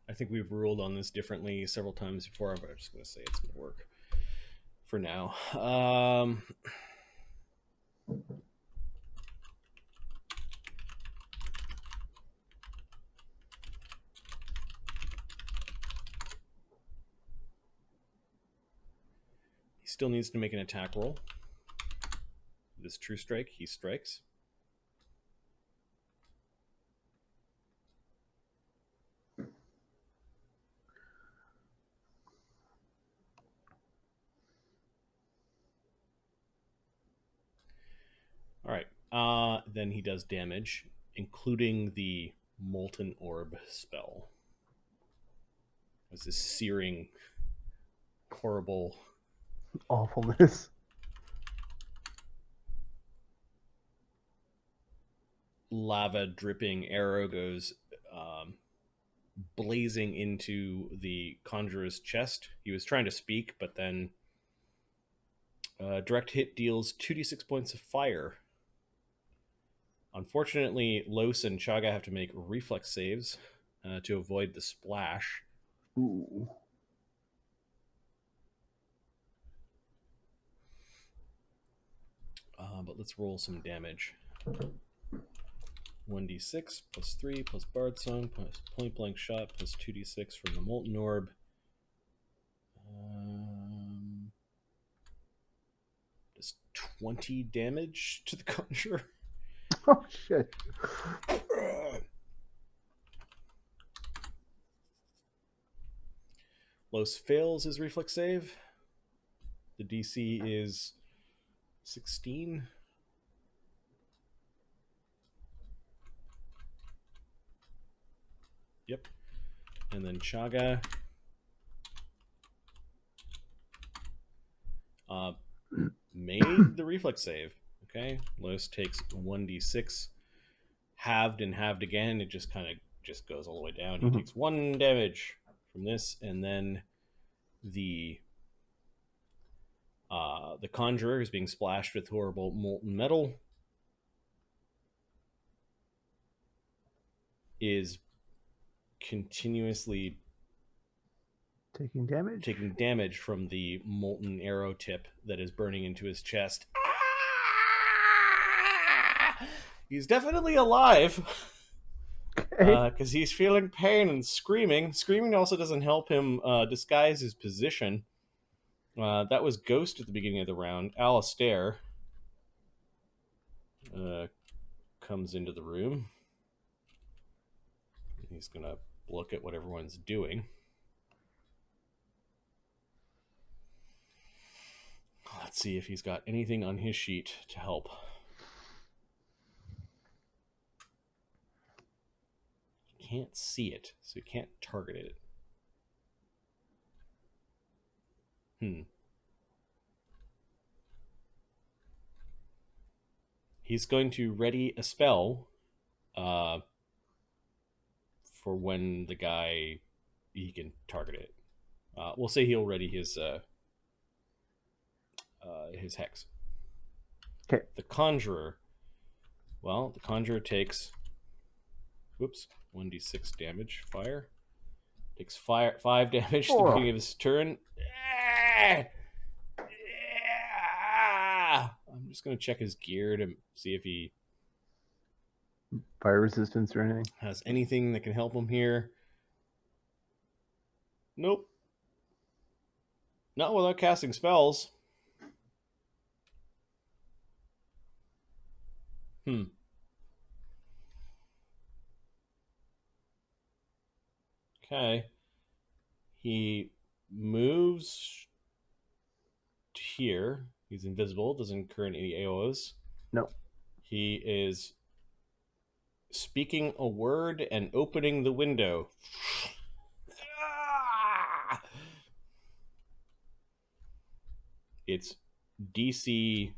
I think we've ruled on this differently several times before, but I'm just going to say it's going to work for now. He still needs to make an attack roll. This true strike, he strikes. All right. Then he does damage, including the molten orb spell. It's this searing, horrible Awfulness. lava dripping arrow goes blazing into the conjurer's chest. He was trying to speak, but then direct hit deals 2d6 points of fire. Unfortunately, Lloes and Chaga have to make reflex saves to avoid the splash. Ooh. But let's roll some damage. 1d6 plus 3 plus Bard Song plus point blank shot plus 2d6 from the Molten Orb. Does 20 damage to the Conjurer. Oh, shit. Lloes fails his reflex save. The DC is 16. Yep. And then Chaga made the reflex save. Okay. Lloes takes 1d6 halved and halved again. It just kind of just goes all the way down. He takes 1 damage from this, and then the conjurer is being splashed with horrible molten metal, is continuously Taking damage from the molten arrow tip that is burning into his chest. He's definitely alive. Okay. Because he's feeling pain and screaming. Screaming also doesn't help him disguise his position. That was Ghost at the beginning of the round. Alistair comes into the room. He's going to look at what everyone's doing. Let's see if he's got anything on his sheet to help. He can't see it, so he can't target it. He's going to ready a spell for when the guy, he can target it. We'll say he'll ready his hex. Okay. The Conjurer. Well, the Conjurer takes 1d6 damage. Fire. Takes 5 damage at the beginning of his turn. I'm just going to check his gear to see if he Fire resistance or anything? has anything that can help him here. Nope. Not without casting spells. Okay. He moves to here. He's invisible, doesn't incur any AOs. No. He is speaking a word and opening the window. It's DC